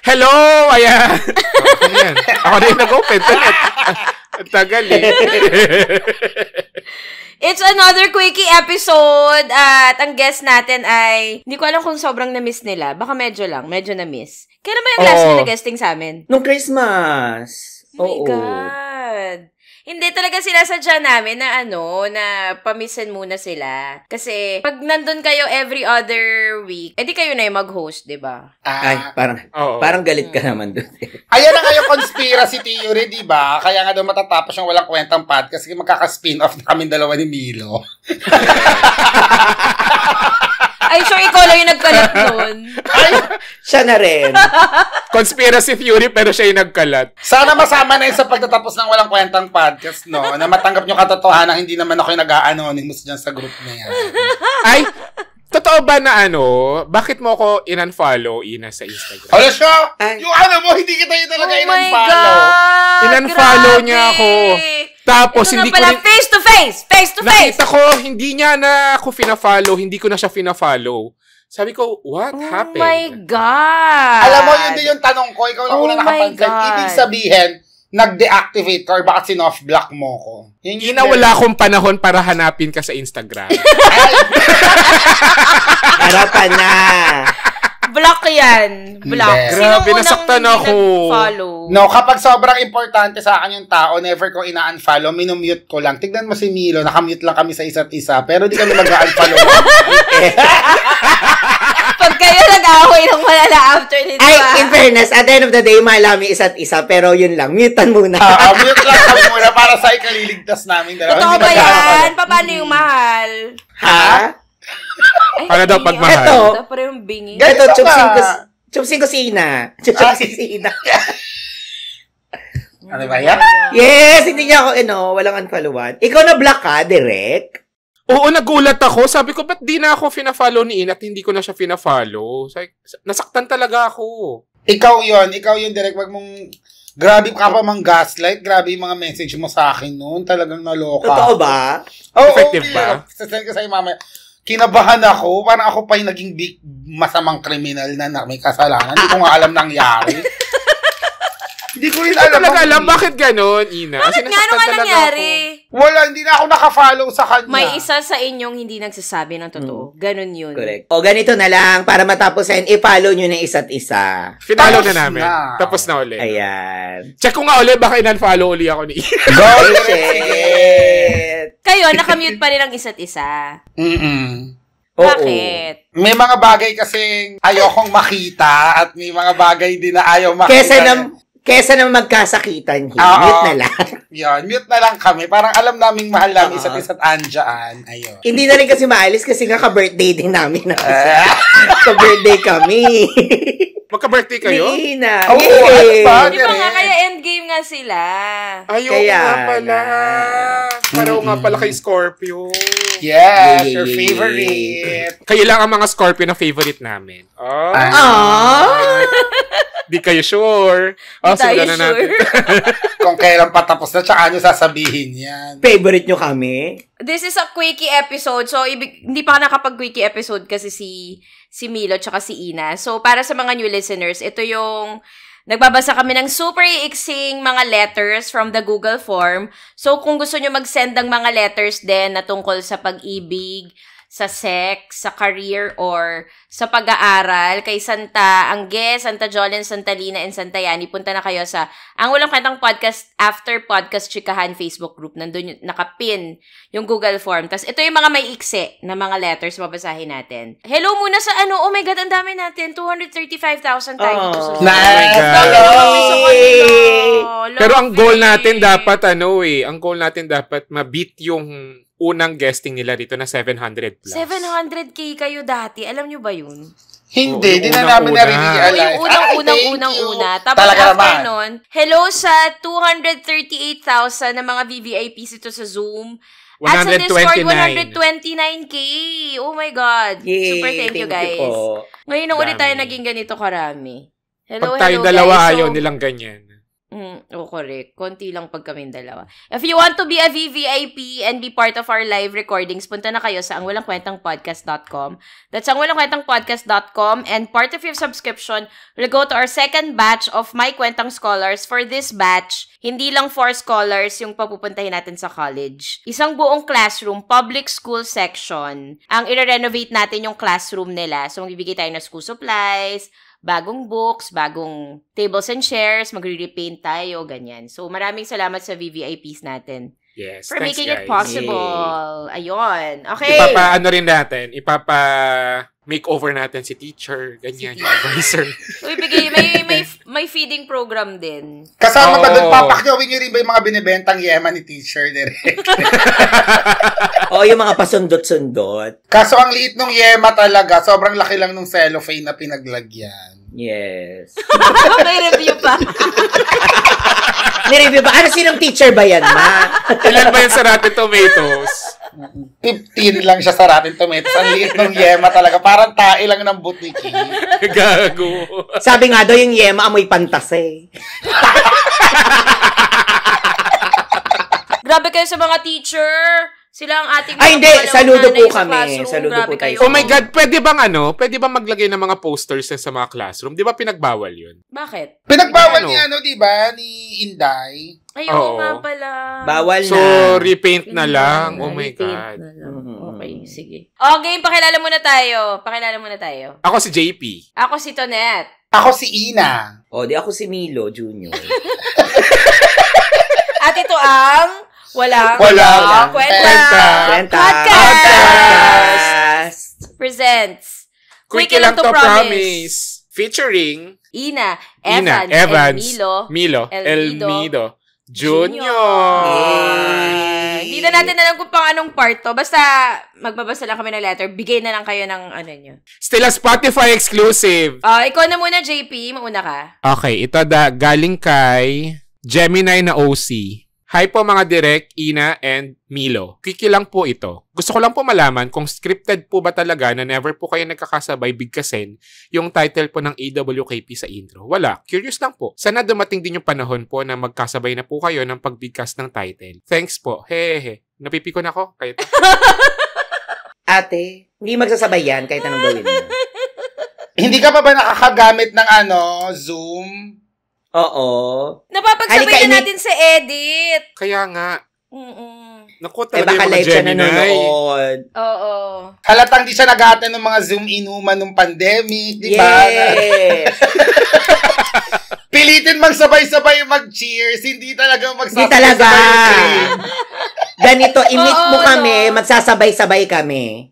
Hello! Ayan. Ayan. Ako rin nag-open. Ang tagal eh. It's another quickie episode at ang guest natin ay, hindi ko alam kung sobrang na-miss nila. Baka medyo na-miss. Kailan ba yung last na guesting sa amin? Nung Christmas. Oh my God. Hindi talaga sinasadya namin na na pamisan muna sila. Kasi pag nandun kayo every other week, edi kayo na yung mag-host, di ba? Ay, parang galit ka naman doon. Ayan na nga yung conspiracy theory, di ba? Kaya nga daw matatapos yung walang kwentang podcast kasi magkaka-spin-off na kami dalawa ni Milo. Ay, sure, ikaw lang yung nagkalat nun. Ay, siya na rin. Conspiracy theory, pero siya yung nagkalat. Sana masama na yun sa pagtatapos ng walang kwentang podcast, no? Na matanggap nyo katotohanan, hindi naman ako yung nag-a-anonymous dyan sa group na yan. Ay, totoo ba na bakit mo ako in-unfollow, Ina, sa Instagram? Hala siya! Yung mo, hindi kita yun talaga in-unfollow. Oh my God! In-unfollow niya ako. Tapos, ito hindi na pala, ko face to face! Face to face! Nakita ko, hindi niya na ako fina-follow, hindi ko na siya fina-follow. Sabi ko, what happened? Oh my God! Alam mo, yun din yung tanong ko, ikaw lang una nakapansin. Ibig sabihin, nag-deactivate ka or baka sin-off-block mo ko. Ina, wala akong panahon para hanapin ka sa Instagram. Harapan na. Block yan. Block. Yes. Grabe, nasaktan ako. Follow. No, kapag sobrang importante sa akin yung tao, never ko ina-unfollow, minumute ko lang. Tignan mo si Milo, nakamute lang kami sa isa't isa, pero di kami mag-unfollow. Pag kayo nag-away ng malala after nito. Ay, in fairness, at the end of the day, mahal namin isa't isa, pero yun lang, mutean muna. Mute lang kami muna para sa ikaliligtas namin. Totoo ba yan? Paano yung mahal? Ha? Ay, para daw pagmahal. Ito. Para yung bingi. Ito, chupsing ko si Ina. Chupsing si Ina. Ano ba yan? Yes, hindi niya ako, walang unfollowan. Ikaw na block ka, direct? Oo, nagulat ako. Sabi ko, ba't di na ako fina-follow ni Ina at hindi ko na siya fina-follow? Nasaktan talaga ako. Ikaw yun, direct. Wag mong, grabe ka pa mang gaslight. Grabe yung mga message mo sa akin noon. Talagang naloka. Totoo ba? Effective ba? Sasend ko sa'yo mamaya. Kinabahan ako. Parang ako pa yung naging masamang kriminal na may kasalanan. Hindi ko nga alam nangyari. Hindi ko rin alam. Hindi ko alam. Bakit ganon, Ina? Bakit nga? Ano nga nangyari? Wala, hindi na ako nakafollow sa kanya. May isa sa inyong hindi nagsasabi ng totoo. Ganon yun. Correct. O ganito na lang, para matapos yan, i-follow nyo na isa't isa. Finalo na namin. Tapos na ulit. Ayan. Check ko nga ulit, baka in-unfollow ulit ako ni Ina. Go, shit! Kayo, nakamute pa rin ang isa't isa. Bakit? May mga bagay kasing ayokong makita at may mga bagay din na ayaw makita. Kesa na magkasakitan, mute na lang. Yun, mute na lang kami. Parang alam naming mahal namin isa't isa't andyan. Ayun. Hindi na rin kasi maalis kasi nga ka-birthday din namin. Ka-birthday kami. Magka-birthday kayo? Hindi na. Oo, Yay! ba? Di ba nga, kaya endgame nga sila. Ayoko Kaya nga pala. Pareho nga pala kay Scorpio. Yes, your favorite. Kayo lang ang mga Scorpio na favorite namin. Di kayo sure. Di tayo na natin. Kung kailan patapos na, tsaka ano sasabihin yan. Favorite nyo kami? This is a quickie episode. So, hindi pa nakapag-quickie episode kasi si Milo tsaka si Ina. So, para sa mga new listeners, ito yung nagbabasa kami ng super iiksing mga letters from the Google form. So, kung gusto nyo mag-send ng mga letters din na tungkol sa pag-ibig, sa sex, sa career, or sa pag-aaral, kay Santa Angge, Santa Jolene, Santa Lina, and Santa Yani, punta na kayo sa Ang Walang Kwentang Podcast After Podcast Chikahan Facebook group. Nandun nakapin yung Google form. Tapos ito yung mga may iksi na mga letters, babasahin natin. Hello muna sa oh my God, ang dami natin. 235,000 tayo dito sa Nice! Pero ang goal natin dapat, ang goal natin dapat ma-beat yung unang guesting nila dito na 700 plus. 700K kayo dati. Alam nyo ba yun? Hindi, di na namin na-realize. Yung unang-una. Tapos after nun, hello sa 238,000 na mga VVIPs ito sa Zoom. At sa Discord, 129K. Oh my God. Yay, super thank you guys. Ngayon na ulit tayo naging ganito karami. Hello, Pag tayong dalawa, ayaw nilang ganyan. Correct. Konti lang pag kaming dalawa. If you want to be a VVIP and be part of our live recordings, punta na kayo sa angwalangkwentangpodcast.com. That's angwalangkwentangpodcast.com, and part of your subscription will go to our second batch of My Kwentang Scholars. For this batch, hindi lang 4 scholars yung papupuntahin natin sa college. Isang buong classroom, public school section, ang i-renovate natin yung classroom nila. So, magbibigay tayo ng school supplies, bagong books, bagong tables and chairs, magre-repaint tayo, ganyan. So, maraming salamat sa VVIPs natin. Yes, for thanks, making guys. it possible. Yay. Ayun. Okay. Makeover natin si teacher, ganyan, advisor. So, may feeding program din. Kasama ba doon, papakyawin nyo rin ba yung mga binibentang yema ni teacher direct? Yung mga pasundot-sundot. Kaso ang liit nung yema talaga, sobrang laki lang nung cellophane na pinaglagyan. Yes. May review pa. May review ba? Ano, sinong teacher ba yan, ma? Ilan ba yan sa Rotten Tomatoes? 15 lang siya sa Rotten Tomatoes. Ang liit nung yema talaga. Parang tae lang ng butiki. Gago. Sabi nga daw yung yema, amoy pantas eh. Grabe kayo sa mga teacher. Sila ang ating Ay, hindi. Saludo po sa kami. classroom. Saludo Grabe po tayo. kayo. Oh my God, pwede bang maglagay ng mga posters sa mga classroom? Di ba pinagbawal yun? Bakit? Pinagbawal ni di ba? Ni Inday. Ay, Oo. nga pala. Bawal So, na. repaint na lang. Oh my Repaint God. na lang. Mhm. Okay, sige. Okay, pakilala muna tayo. Ako si JP. Ako si Tonette. Ako si Ina. Di ako si Milo Jr. At ito ang Walang Kwenta. Podcast presents Quickie lang to promise. Featuring Ina, Evans, and Milo, Elmido Junior. Hindi na natin alam kung pang anong part to. Basta magbabasa lang kami ng letter. Bigay na lang kayo ng ano nyo. Still a Spotify exclusive. Ikaw na muna, JP. Mauna ka. Okay, ito galing kay Gemini na OC. Hi po mga direct, Ina and Milo. Quickie lang po ito. Gusto ko lang po malaman kung scripted po ba talaga na never po kayo nagkakasabay bigkasin yung title po ng AWKP sa intro. Wala. Curious lang po. Sana dumating din yung panahon po na magkasabay na po kayo ng pagbigkas ng title. Thanks po. Hehehe. Napipikon ako. Kayo to. Ate, hindi magsasabay yan kahit anong gawin mo. Hindi ka pa ba nakakagamit ng Zoom? Oo. Napapagsabayan natin sa edit. Kaya nga. Naku, talaga baka yung mga live siya Gemini. nanonood. Oo. Halatang di siya nag-attend ng mga Zoom inuman nung pandemic, di ba? Yes. Pilitin magsabay-sabay mag-cheers, hindi talaga Hindi talaga. magsasabay-sabay. Ganito, i-meet mo Oo, kami, magsasabay-sabay kami.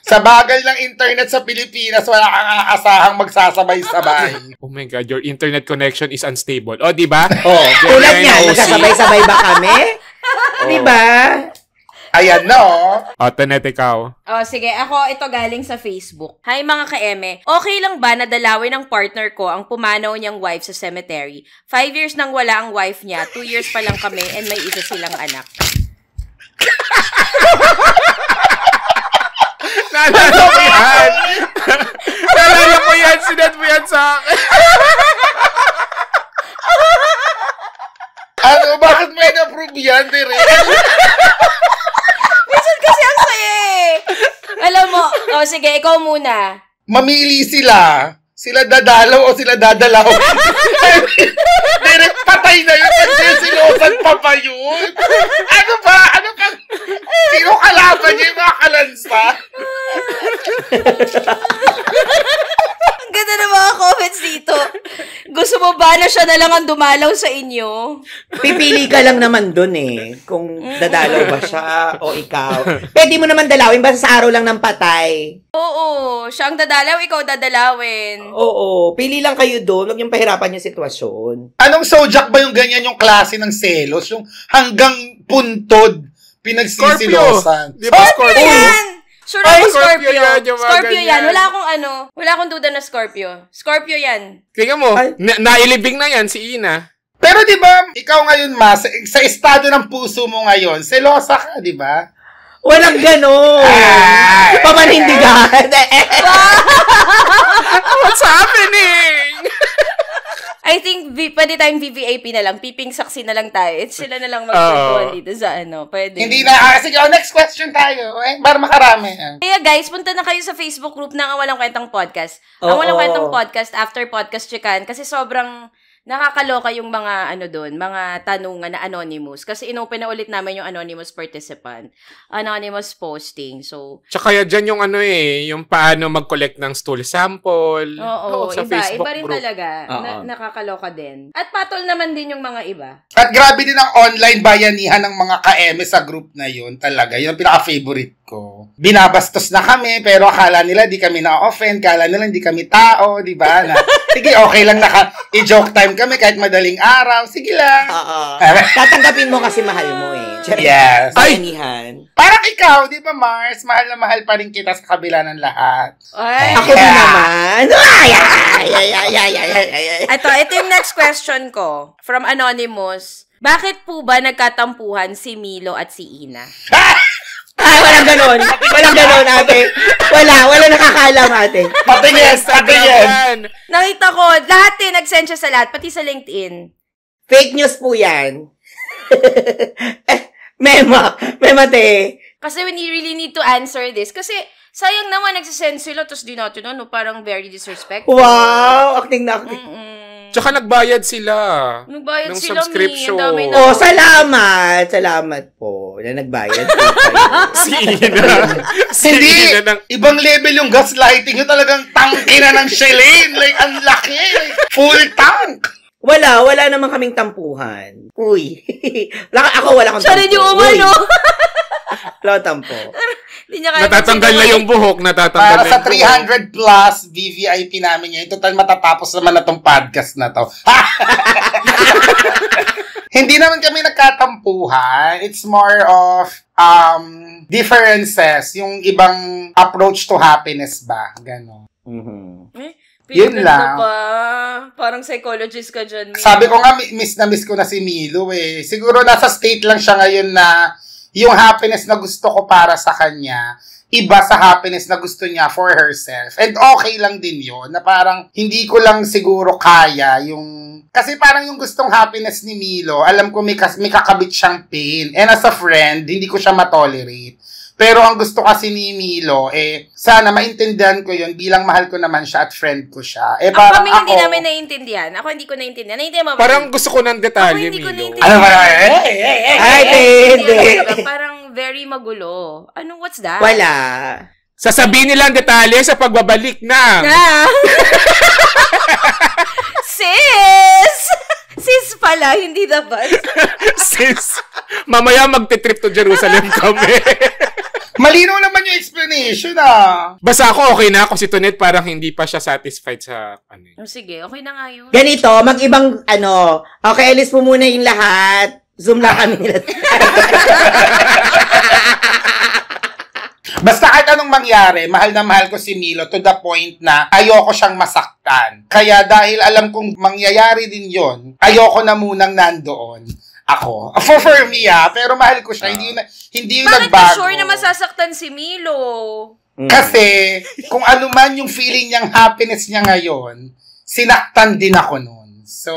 Sa bagal ng internet sa Pilipinas, wala kang aasahang magsasabay-sabay. Oh my God, your internet connection is unstable. O, di ba? Tulad niyan, OC. magsasabay-sabay ba kami? Di ba? Ayan, no? O, Tonette, ikaw. Sige. Ako, ito galing sa Facebook. Hi mga ka-eme. Okay lang ba na dalawin ng partner ko ang pumanaw niyang wife sa cemetery? 5 years nang wala ang wife niya. 2 years pa lang kami and may isa silang anak. Naalala ko yan. Naalala ko yan. Sinad mo yan sa akin. Bakit may na-approve yan, Tere? Minsan kasi ang saya eh. Alam mo, sige, ikaw muna. Mamili sila. Sila dadalaw o sila dadalaw. Direct patay na yun. Silosan pa ba yun? Ano ba? Sino kalaban niya yung mga kalansa? Ang ganda ng mga comments dito. Gusto mo ba na siya na lang ang dumalaw sa inyo? Pipili ka lang naman dun eh. Kung dadalaw ba siya o ikaw. Pwede mo naman dalawin basta sa araw lang ng patay. Oo, siya ang dadalaw, ikaw dadalawin. Oo. Pili lang kayo doon. Huwag niyong pahirapan yung sitwasyon. Anong sojak ba yung ganyan yung klase ng selos? Yung hanggang puntod, pinagsisilosan. Di ba Scorpio Scorpio? yan! Sure ako, Scorpio Scorpio. yan, yung mga Scorpio yan. ganyan. Wala akong duda na Scorpio. Scorpio yan. Tingnan mo, Ay. nailibing na yan si Ina. Pero di ba, ikaw ngayon, Ma, sa estado ng puso mo ngayon, selosa ka, di ba? Walang ganon. Pamanindigan. What's happening? I think Pwede tayong VVIP na lang. Piping saksi na lang tayo. Sila na lang magpuntuan dito sa Pwede. Hindi na. Sige, next question tayo. Para makarami. Kaya guys, punta na kayo sa Facebook group ng Walang Kwentang Podcast. Ang Walang Kwentang Podcast, after Podcast Chikan. Kasi sobrang nakakaloka yung mga doon, mga tanungan na anonymous. Kasi inopen na ulit namin yung anonymous participant. Anonymous posting. So, tsaka kaya dyan yung yung paano mag-collect ng stool sample. Oo, sa Facebook iba rin group. talaga. Nakakaloka din. At patol naman din yung mga iba. At grabe din ang online bayanihan ng mga ka-eme sa group na yun talaga. Yun ang pinaka-favorite ko. Binabastos na kami, pero akala nila di kami na-offend, akala nila hindi kami tao, di ba? Sige, okay lang i-joke time kami kahit madaling araw. Sige lang. Tatanggapin mo kasi mahal mo eh. Yes. Bayanihan. Parang ikaw, di ba Mars? Mahal na mahal pa rin kita sa kabila ng lahat. Ay, Ako din naman. Ito yung next question ko. From Anonymous. Bakit po ba nagkatampuhan si Milo at si Ina? Ay, walang ganon. Walang ganon, ate. Wala nakakaalam, ate. Patingin. Nakita ko, lahat nagsend siya sa lahat, pati sa LinkedIn. Fake news po yan. Mema, te. Kasi when you really need to answer this, kasi sayang naman nagsisend sila, tapos di natin, parang very disrespectful. Wow, acting na acting. Tsaka nagbayad sila. Nagbayad ng sila, subscription. Salamat. Salamat po na nagbayad po kayo. Hindi. Ibang level yung gaslighting. Yung talagang tangke na ng Shelane. Like, ang laki. Full tank. Wala naman kaming tampuhan. Uy. Ako wala akong tampo. Siya rin yung umano. Wala tampo. Natatanggal na yung buhok. Para sa 300 plus VVIP namin ngayon. Total matatapos naman na tong podcast na to. Hindi naman kami nagkatampuhan. It's more of differences. Yung ibang approach to happiness ba? Ganon. Yun lang. Parang psychologist ka dyan. Sabi ko nga, miss ko na si Milo eh. Siguro nasa state lang siya ngayon na yung happiness na gusto ko para sa kanya, iba sa happiness na gusto niya for herself. And okay lang din yun, na parang hindi ko lang siguro kaya yung... Kasi parang yung gustong happiness ni Milo, alam ko may kakabit siyang pain. And as a friend, hindi ko siya matolerate. Pero ang gusto kasi ni Milo, sana maintindihan ko yun bilang mahal ko naman siya at friend ko siya. Parang hindi namin naiintindihan. Ako hindi ko naiintindihan. Naiintindihan mo ba? Parang gusto ko ng detalye, Milo. Milo. Ano ba? Hindi. Parang very magulo. What's that? Wala. Sasabihin nila ang detalye sa pagbabalik na. Sis pala, hindi dapat. Sis, mamaya magte-trip to Jerusalem kami. Malinaw naman yung explanation Basta ako okay na ako si Tonet parang hindi pa siya satisfied sa Sige, okay na nga yun. Ganito, mag-ibang okay, alis po muna yung lahat. Zoom lang kami nila. Basta kahit anong mangyari, mahal na mahal ko si Milo to the point na ayoko siyang masaktan. Kaya dahil alam kong mangyayari din yon, ayoko na munang nandoon ako. For me pero mahal ko siya, hindi yung nagbago. Bakit ka sure na masasaktan si Milo? Kasi kung ano man yung feeling niyang happiness niya ngayon, sinaktan din ako noon. So,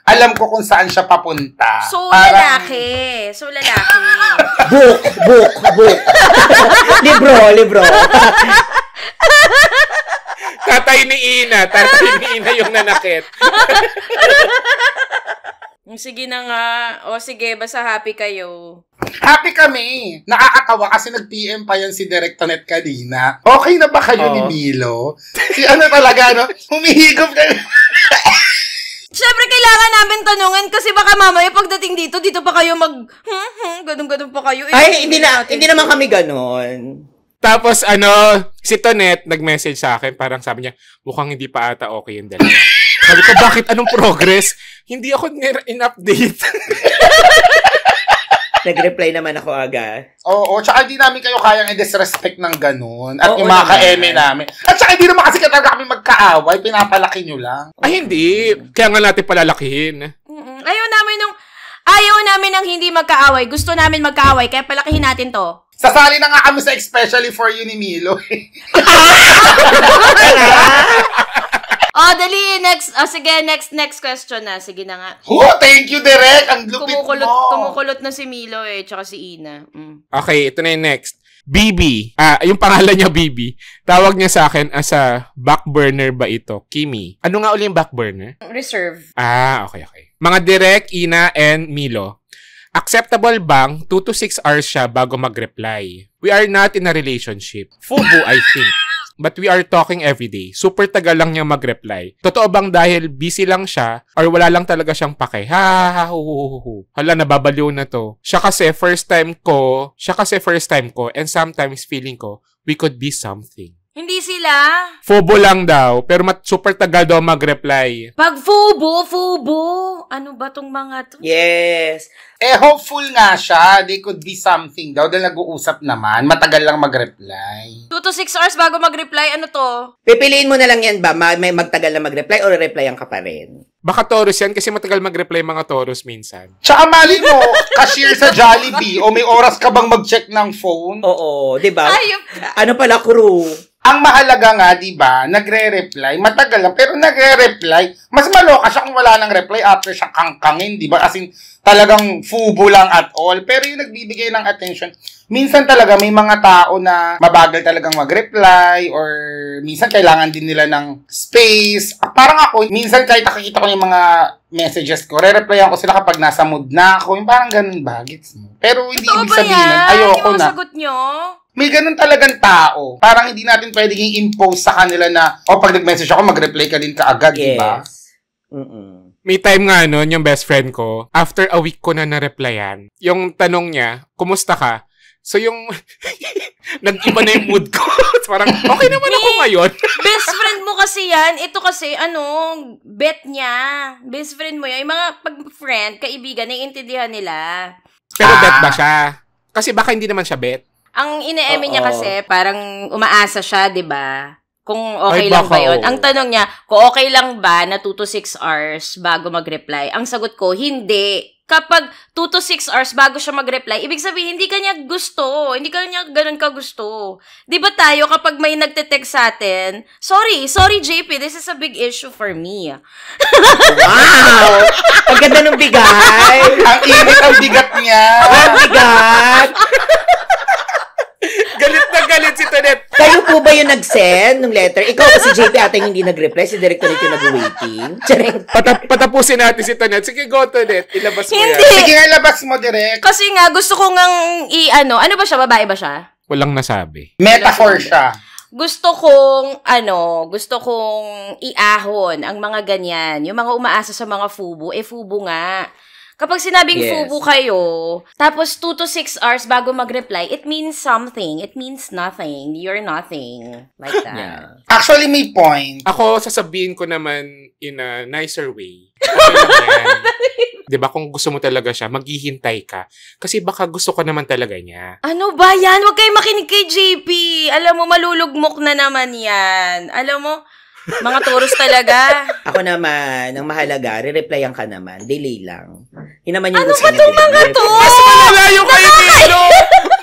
alam ko kung saan siya papunta. So, lalaki. Book. libro. Tatay ni Ina yung nanakit. Sige na nga. Sige, basta happy kayo. Happy kami. Nakakatawa kasi nag-PM pa yan si Direk Tonet kanina. Okay na ba kayo ni Milo? Si talaga, humihigop na. Siyempre, kailangan namin tanungan kasi baka mamaya pagdating dito pa kayo ganun pa kayo. Ay, hindi naman kami ganon. Tapos, si Tonet nag-message sa akin, parang sabi niya, mukhang hindi pa ata okay yung dalawa. Sabi ko, bakit? Anong progress? Hindi ako in-update. Nag-reply naman ako agad. Oo, tsaka hindi namin kayo kayang i-disrespect ng ganun. At yung mga ka-eme namin. At tsaka hindi naman kasi talaga kami magkaaway, pinapalaki nyo lang. Ay, hindi. Kaya nga natin palalakihin. Ayaw namin ng hindi magkaaway. Gusto namin magkaaway, kaya palakihin natin to. Sasali na nga kami sa Especially For You ni Milo. Oh, dali. Next. Oh, sige, next question na. Sige na nga. Oh, thank you, Direk. Ang lupit mo. Kumukulot na si Milo tsaka si Ina. Okay, ito na yung next. Bibi. Yung pangalan niya Bibi. Tawag niya sa akin as a back burner ba ito? Kimi. Ano nga uli yung back burner? Reserve. Okay. Mga Direk, Ina, and Milo. Acceptable bang 2 to 6 hours siya bago mag-reply? We are not in a relationship. Fubu, I think. But we are talking every day. Super tagal lang niya mag-reply. Totoo bang dahil busy lang siya or wala lang talaga siyang pake? Hala, nababaliw na to. Siya kasi first time ko and sometimes feeling ko we could be something. Hindi sila. Fubo lang daw, pero super tagal daw mag-reply. Pag fubo. Ano ba tong mga to? Yes. Hopeful nga siya. They could be something daw. Dahil nag-uusap naman. Matagal lang mag-reply. 2 to 6 hours bago mag-reply. Ano to? Pipiliin mo na lang yan ba? May magtagal na mag-reply o replyan ka pa rin? Baka Taurus yan kasi matagal mag-reply mga Taurus minsan. Tsaka mali mo, cashier sa Jollibee o may oras ka bang mag-check ng phone? Oo, di ba? Ayop. Ano pala, crew? Ang mahalaga nga, di ba, nagre-reply, matagal lang, pero nagre-reply, mas maloka siya kung wala nang reply after siya kangkangin, di ba? Kasi talagang fubo lang at all. Pero yung nagbibigay ng attention, minsan talaga may mga tao na mabagal talagang mag-reply or minsan kailangan din nila ng space. Parang ako, minsan kahit nakikita ko yung mga messages ko, re-replyan ko sila kapag nasa mood na ako. Yung parang ganun ba? Gets mo? Pero hindi ibig sabihin nun, ayoko yung na. sagot nyo? May ganun talagang tao. Parang hindi natin pwedeng i-impose sa kanila na, pag nag-message ako, mag-reply ka din kaagad, Yes. diba? May time nga nun, yung best friend ko, after a week ko na na-replyan, yung tanong niya, kumusta ka? So yung, nag-iba na yung mood ko. Parang, okay naman ako ngayon. Best friend mo kasi yan. Ito kasi, bet niya. Best friend mo yan. Yung mga pag-friend, kaibigan, naiintindihan nila. Pero bet ba siya? Kasi baka hindi naman siya bet. Ang ine-eme niya kasi, parang umaasa siya, di ba? Kung okay Ay, lang baka, ba yun. oo. Ang tanong niya, kung okay lang ba na 2 to 6 hours bago mag-reply? Ang sagot ko, hindi. Kapag 2 to 6 hours bago siya mag-reply, ibig sabihin, hindi kanya gusto. Hindi kanya ganun ka gusto. Di ba tayo, kapag may nagte-text sa atin, sorry JP, this is a big issue for me. Wow! Ang ganda ng bigay! Ang init ang bigat niya. Ang bigat! Galit si Tonet. Kayo po ba yung nag-send ng letter? Ikaw ba si JP ating hindi nag-reply? Si Director yung nag-waiting? Charing. Patapusin natin si Tonet. Sige, go Tonet. Ilabas mo Hindi. yan. Sige nga, labas mo direct. Kasi nga, gusto ko ngang ano ba siya? Babae ba siya? Walang nasabi. Metaphor siya. Gusto kong iahon ang mga ganyan. Yung mga umaasa sa mga fubu, fubu nga. Kapag sinabing Yes. fubu kayo, tapos 2 to 6 hours bago mag-reply, it means something. It means nothing. You're nothing. Like that. Yeah. Actually, may point. Ako, sasabihin ko naman in a nicer way. Okay lang yan. Diba, kung gusto mo talaga siya, maghihintay ka. Kasi baka gusto ka naman talaga niya. Ano ba yan? Huwag kayo makinig kay JP. Alam mo, malulugmok na naman yan. Alam mo, mga Taurus talaga. Ako naman, ang mahalaga, re-replyan ka naman. Delay lang. Yun naman yung Ano gusto ba niya, tong di ba? mga to? Mas malalayo kay Milo!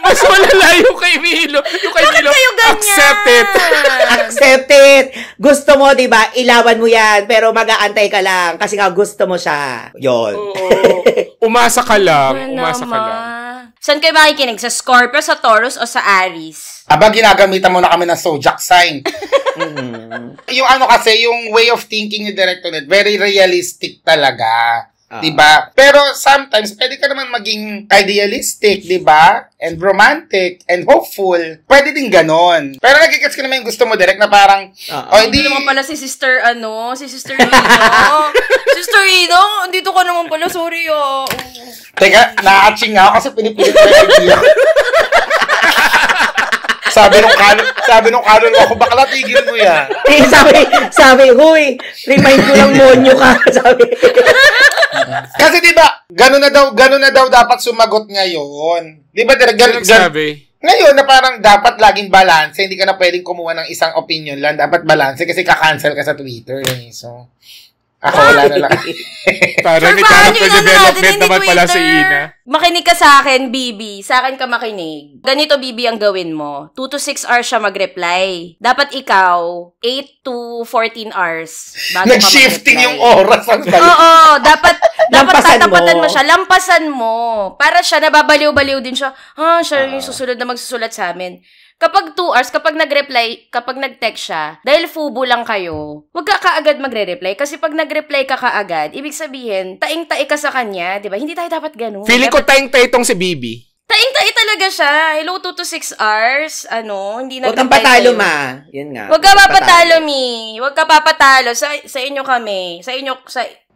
Mas malalayo kay Milo! Yung kay Milo, kayo ganyan? accept it! Accept it! Gusto mo, di ba? Ilawan mo yan, pero mag-aantay ka lang kasi nga gusto mo siya. Yun. Oo. Umasa ka lang. Umasa ka lang. Saan kayo makikinig? Sa Scorpio, sa Taurus, o sa Aries? Aba, ginagamitan mo na kami ng zodiac sign. Yung ano kasi, yung way of thinking ni Director Ned, very realistic talaga. Diba? Pero sometimes, pwede ka naman maging idealistic, diba? And romantic, and hopeful. Pwede din ganon. Pero nagigets ko naman yung gusto mo, Direk, na parang, Hindi naman pala si Sister Rino. Sister Rino, dito ka naman pala. Sorry, Teka, na-atching nga ako kasi pinipilit ko yung idea. Sabi nung kanon ako, bakla tigil mo yan. sabi, huy, remind ko lang monyo ka. Sabi. Kasi diba, gano'n na daw dapat sumagot ngayon. Diba, Sabi. ngayon na parang dapat laging balance, hindi ka na pwedeng kumuha ng isang opinion lang, dapat balance kasi ka-cancel ka sa Twitter. So, Ako wala na lang. Parang may character development naman pala si Ina. Makinig ka sa akin, Bibi. Sa akin ka makinig. Ganito, Bibi, ang gawin mo. 2 to 6 hours siya mag-reply. Dapat ikaw, 8 to 14 hours bago Nag-shifting ka yung oras. Oo, dapat Lampasan tatapatan mo. mo siya. Lampasan mo. Para siya, nababaliw-baliw din siya. Siya yung susunod na magsusulat sa amin. Kapag 2 hours, kapag nag-reply, kapag nag-text siya, dahil fubo lang kayo, huwag ka kaagad magre-reply. Kasi pag nag-reply ka kaagad, ibig sabihin, taing-tai ka sa kanya, di ba? Hindi tayo dapat ganun. Feeling ko taing-tay itong si Bibi. Taing-tai talaga siya. Hello, 2 to 6 hours. Hindi Huwag kang nag-reply patalo, sa'yo. ma. Yun nga. Huwag ka papatalo, Mi. Huwag ka papatalo. Sa inyo kami.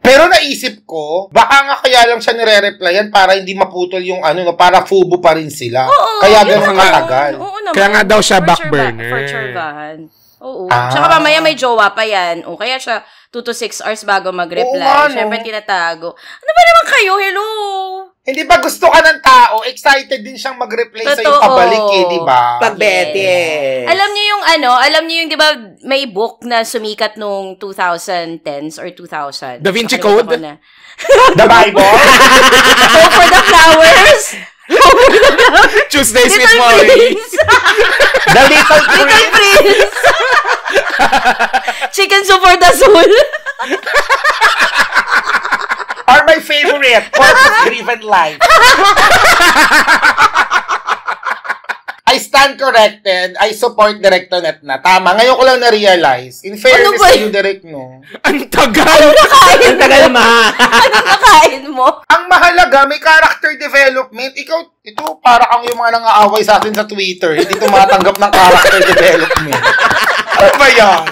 Pero naisip ko, baka nga kaya lang siya nire-replyan para hindi maputol yung para fubo pa rin sila. Oo, kaya yun ganun naman. matagal. Oo naman. Kaya nga daw siya For back sure burner. For churvahan. Oo. Ah. Tsaka mamaya may jowa pa yan. Kaya siya 2 to 6 hours bago mag-reply. Oo nga, no? Siyempre tinatago. Ano ba naman kayo? Hello? Hindi ba gusto ka ng tao, excited din siyang mag-reply sa yung Totoo. pabalik di ba? Pag-betes. Alam niyo yung 'di ba may book na sumikat nung 2010s or 2000. Da Vinci Nakalimutan Code? ko na. The Bible? Hope for the flowers. Tuesdays with Little Molly. Prince. The Little Little Prince? Prince. Chicken soup for the soul. Are my favorite, Purpose-Driven Life. I stand corrected. I support Direct Tonet na. Tama. Ngayon ko lang na-realize. In fairness ba to you, Direct, no? Ang tagal! Ang tagal, ma. Ano nakain mo? Ang mahalaga, may character development. Ito, para kang yung mga nang-aaway sa atin sa Twitter. Hindi tumatanggap ng character development. Ano ba yan?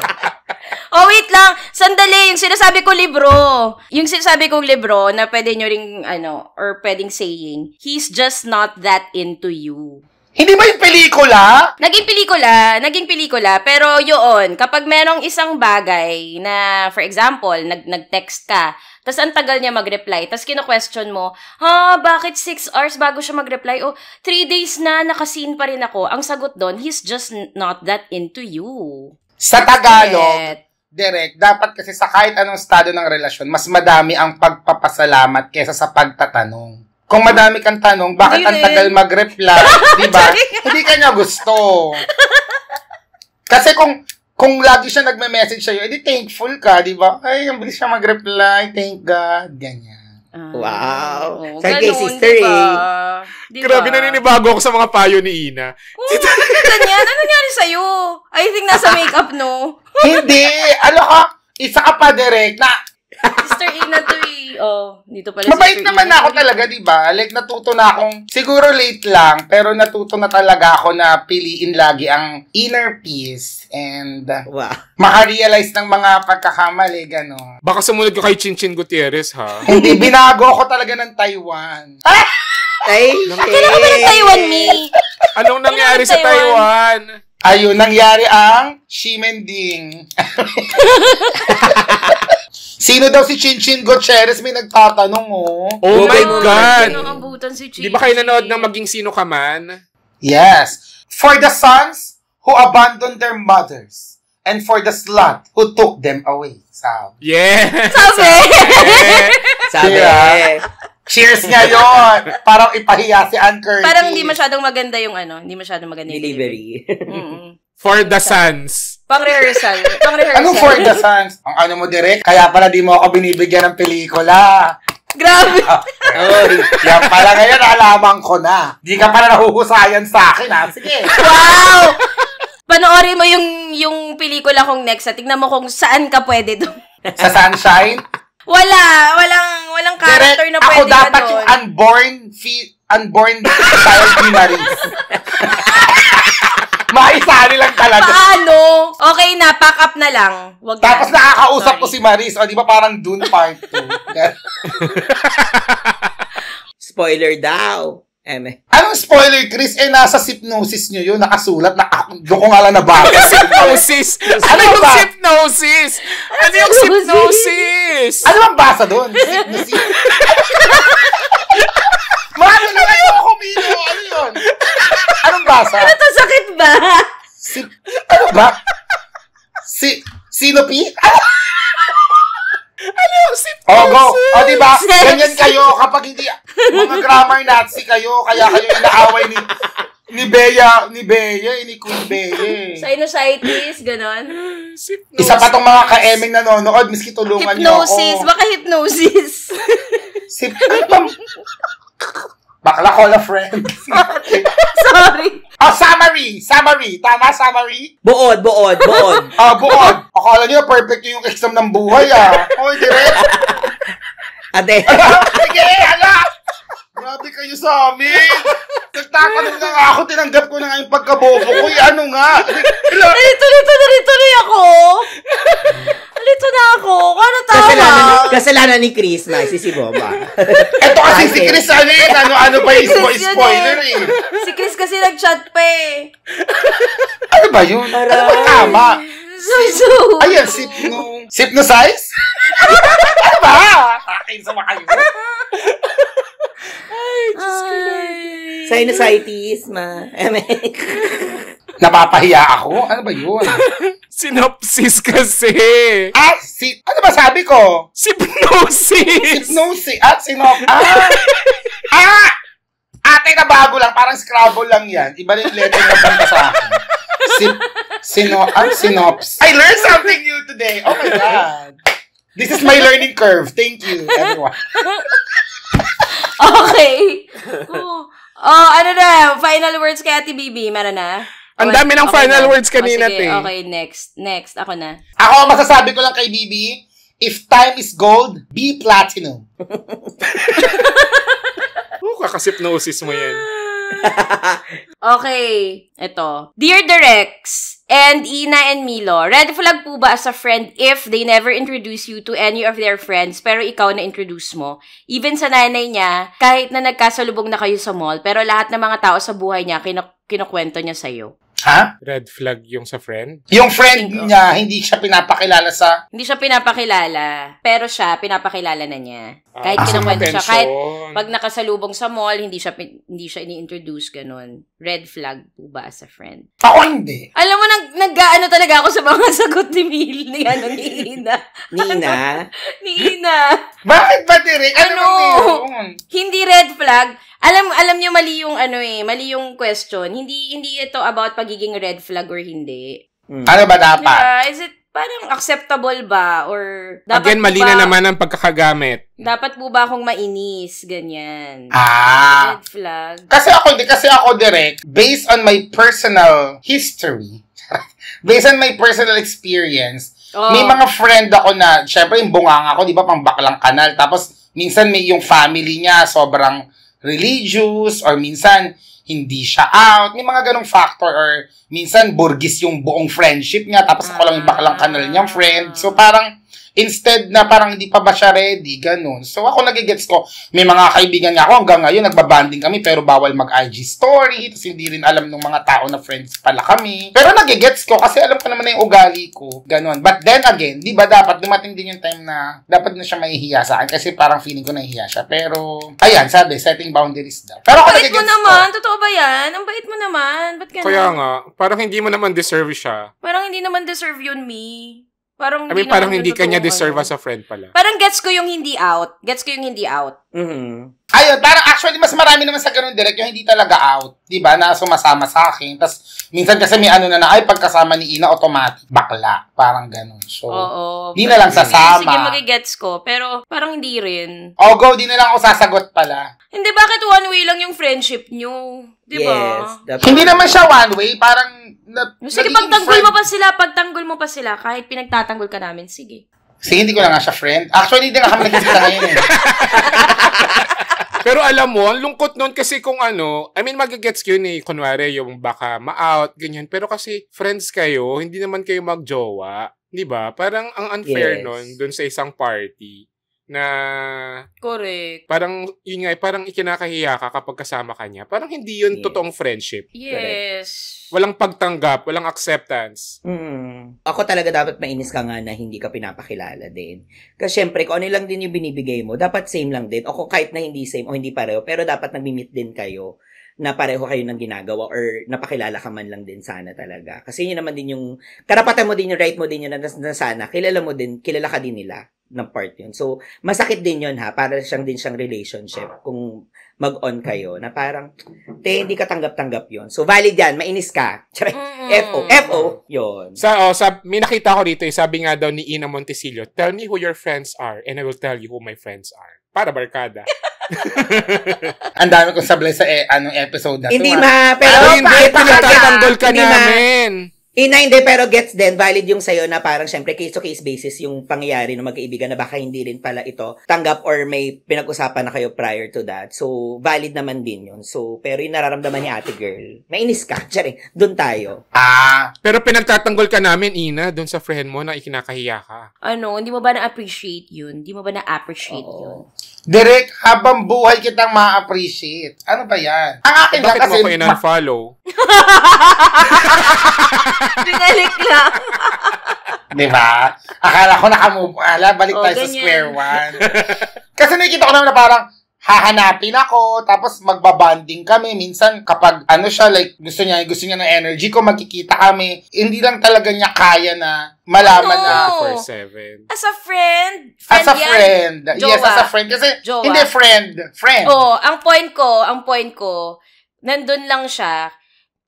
Oh, wait lang. Sandali. Yung sinasabi ko libro. Yung sinasabi kong libro na pwede nyo ring, or pwedeng saying, he's just not that into you. Hindi ba yung pelikula? Naging pelikula, pero yun, kapag merong isang bagay na, for example, nag-text ka, tas ang tagal niya mag-reply, tas kino-question mo, bakit 6 hours bago siya mag-reply? 3 days na, nakaseen pa rin ako. Ang sagot doon, he's just not that into you. Sa Tagalog, Correct. Direct, dapat kasi sa kahit anong estado ng relasyon, mas madami ang pagpapasalamat kesa sa pagtatanong. Kung madami kang tanong, bakit Hindi ang rin. tagal mag-reply, di ba? Hindi ka niya gusto. Kasi kung lagi siya nagme-message sa'yo, edi thankful ka, di ba? Ay, ang bilis siya mag-reply, thank God, ganyan. Wow. Oo, Sa kay ganun, sister, diba? Diba? Grabe, naninibago ako sa mga payo ni Ina. Ganyan? Ano nangyari sa'yo? I think nasa makeup, no? Hindi, isa ka pa, Direct, na Sister Ina to eh. Dito pala mabait Sister naman Ina. ako talaga, di ba? Like, natuto na akong, siguro late lang, pero natuto na talaga ako na piliin lagi ang inner peace and Wow. makarealize ng mga pagkakamali, gano'n. Baka sumunod ka kay Chinchin Gutierrez, ha? Hindi, binago ako talaga ng Taiwan. Ay, Kailan ka ba ng Taiwan, Mi? Anong nangyari sa Taiwan? Taiwan? Ayun, nangyari ang Shimending. Sino daw si Chinchin Gutierrez? May nagtatanong, oh. Oh my Google mo God! naman. Nakabutan si Chichi. Di ba kayo nanood ng Maging Sino Ka Man? Yes. For the sons who abandoned their mothers, and for the slut who took them away. Sabi. Yeah! Sabi! sabi. Cheers nga yun! Parang ipahiya si Ann Curtis. Parang hindi masyadong maganda yung hindi masyadong maganda yung Delivery. For the sons. Pang-rehearsal. Anong for the sons? Ang ano mo, Direk? Kaya pala di mo ako binibigyan ng pelikula. Grabe. Yan pala ngayon, alaman ko na. Di ka pala nahuhusayan sa akin, ha? Sige. Wow! Panoorin mo yung pelikula kong next. Tignan mo kung saan ka pwede doon. Sa Sunshine? Walang character na ako pwede ka dapat doon. yung unborn child ni Maris. Maisali lang talaga. Paano? Okay na, pack up na lang. Wag na. Tapos nakakausap ko Sorry. si Maris. O, di ba parang Dune Part 2? Spoiler daw. Anong spoiler, Chris? Nasa hypnosis nyo yun. Nakasulat. Doon ko nga lang nabasa. Hypnosis! Ano yung ba? hypnosis? Ano yung hypnosis? Ano bang basa doon? Hypnosis? Mano na kayo ako, Mino. Ano yun? Anong basa? Ano to, sakit ba? Ano ba? Sinopi? Ano Oh, go! O, diba? Ganyan kayo kapag hindi, mga grammar Nazi kayo, kaya kayo inaaway ni Queen Bea. Sinusitis, ganon. Isa pa tong mga ka-emeng nanonood, miski tulungan nyo ako. Hypnosis, baka hypnosis. Ano ba? Bakla call a friend. Sorry. Oh, summary. Tama, summary? Buod. Buod. Akala nyo, perfect yung exam ng buhay, Oy, direct. Ate. Sige, hala! Grabe kayo sa amin. Nagtatanong na nga ako, tinanggap ko na nga yung pagkabobo ko. Ano nga? Narito ako. Alito na ako. Ano tama? Kasalanan ni Chris na, si Boba. Ito kasi si Chris, ano pa yung spoiler eh. Si Chris kasi nag-chat pa eh. Ano ba yun? Ano ba tama? So. Ayan, sip no size? Ano ba? Akin sa makayo. Sinusitis, Napapahiya ako? Ano ba yun? Synopsis kasi. Ano ba sabi ko? Hypnosis. Ate, na bago lang. Parang Scrabble lang yan. Iba rin letter na banda sa akin. Synops. I learned something new today. Oh my God. This is my learning curve. Thank you, everyone. Okay. Ano na? Final words kay Ate Bibi. Meron na? Ang dami ng final words kanina, sige, te. Okay, next. Ako na. Ako, masasabi ko lang kay Bibi, if time is gold, be platinum. Kakasipnosis mo yan. Okay, ito. Dear Derex and Ina and Milo, red flag po ba as a friend if they never introduce you to any of their friends pero ikaw na-introduce mo? Even sa nanay niya, kahit na nagkasalubong na kayo sa mall, pero lahat ng mga tao sa buhay niya, kinukwento niya sa'yo. Ha? Red flag yung sa friend? Yung friend niya, hindi siya pinapakilala sa... Hindi siya pinapakilala, pero siya, pinapakilala na niya. Kahit kinukwento siya, kahit pag nakasalubong sa mall, hindi siya ini-introduce, ganun. Red flag po ba as a friend? Ako hindi. Alam mo, nag-ano talaga ako sa mga sagot ni Ina. Ni Ina. Bakit ba, Direk? Ano? Hindi red flag. Alam niyo mali yung mali yung question. Hindi ito about pagiging red flag or hindi. Ano ba dapat? Is it parang acceptable ba? Or dapat Again, mali na naman ang pagkakagamit. Dapat po ba akong mainis? Ganyan. Red flag. Kasi ako direct, based on my personal history, based on my personal experience, may mga friend ako na, syempre yung bunganga ko, di ba, pang baklang kanal. Tapos, minsan may yung family niya, sobrang religious, or minsan, hindi siya out. May mga ganong factor, or minsan, burgis yung buong friendship niya, tapos ako lang yung baklang kanal niyang friend. So, parang, instead na parang hindi pa ba siya ready, ganun. So, ako nagigets ko, may mga kaibigan nga ako hanggang ngayon, nagbabanding kami, pero bawal mag-IG story, tapos hindi rin alam ng mga tao na friends pala kami. Pero nagigets ko, kasi alam ko naman na yung ugali ko, ganun. But then again, di ba dapat dumating din yung time na dapat na siya mahihiya sa akin, kasi parang feeling ko nahihiya siya. Pero, ayan, sabi, setting boundaries daw. Pero ako bait mo naman, totoo ba yan? Ang bait mo naman, ba't ganun? Kaya nga, parang hindi mo naman deserve siya. Parang hindi naman deserve yun, me. Parang hindi kanya deserve as a friend pala. Parang gets ko yung hindi out. Mm-hmm. Ayun, parang actually mas marami naman sa ganun direct yung hindi talaga out. Diba? Na sumasama sa akin. Tapos minsan kasi may pagkasama ni Ina automatic. Bakla. Parang ganun. So, di na lang sasama. Sige, magigets ko. Pero parang hindi rin. Go. Di na lang ako sasagot pala. Hindi, bakit one way lang yung friendship nyo? Diba? Yes. Hindi naman siya one way. Parang sige, pagtanggol mo pa sila, kahit pinagtatanggol ka namin, sige. Sige, hindi ko na nga siya friend. Actually, hindi nga kami nagkita ngayon eh. Pero alam mo, ang lungkot nun kasi kung magigets ko yun eh, kunwari yung baka ma-out, ganyan. Pero kasi friends kayo, hindi naman kayo magjowa. Di ba? Parang ang unfair nun dun sa isang party. Na correct. Parang yun nga, parang ikinakahiya ka kapag kasama ka niya. Parang hindi yun totoong friendship. Yes. Correct. Walang pagtanggap, walang acceptance. Ako talaga dapat mainis ka nga na hindi ka pinapakilala din. Kasi syempre, kung ano lang din yung binibigay mo, dapat same lang din. O kahit na hindi same o hindi pareho, pero dapat nag-meet din kayo na pareho kayo ng ginagawa or napakilala ka man lang din sana talaga. Kasi yun naman din yung, karapatan mo din yung right mo din yun na sana, kilala ka din nila. ng part yun. So, masakit din yun ha, para siyang relationship kung mag-on kayo, na parang, hindi ka tanggap-tanggap yun. So, valid yan, mainis ka. FO, yun. May nakita ko dito, sabi nga daw ni Ina Montesillo, tell me who your friends are and I will tell you who my friends are. Para barkada. Ang dami kong sablay sa episode na. Hindi pero pinagtatanggol ka namin. Hindi, pero gets din, valid yung sa'yo na parang syempre case-to-case basis yung pangyayari ng magkaibigan na baka hindi rin pala ito tanggap or may pinag-usapan na kayo prior to that. So, valid naman din yun. So, pero yung nararamdaman ni ate girl, mainis ka, dun tayo. Pero pinagtatanggol ka namin, Ina, dun sa friend mo na ikinakahiya ka. Hindi mo ba na-appreciate yun? Hindi mo ba na-appreciate yun? Direk, habang buhay kitang ma-appreciate. Ano ba yan? Ang akin lang kasi... Bakit mo ko in-unfollow? Binalik lang. Diba? Akala ko nakamove. Balik tayo sa square one. Kasi nakikita ko naman na parang hahanapin ako, tapos magbabanding kami. Minsan, kapag siya, like, gusto niya ng energy ko, magkikita kami. Hindi lang talaga niya kaya na malaman na 24/7. As a friend. As a friend. Yes, as a friend. Kasi, Jowa. hindi friend. Ang point ko, nandun lang siya,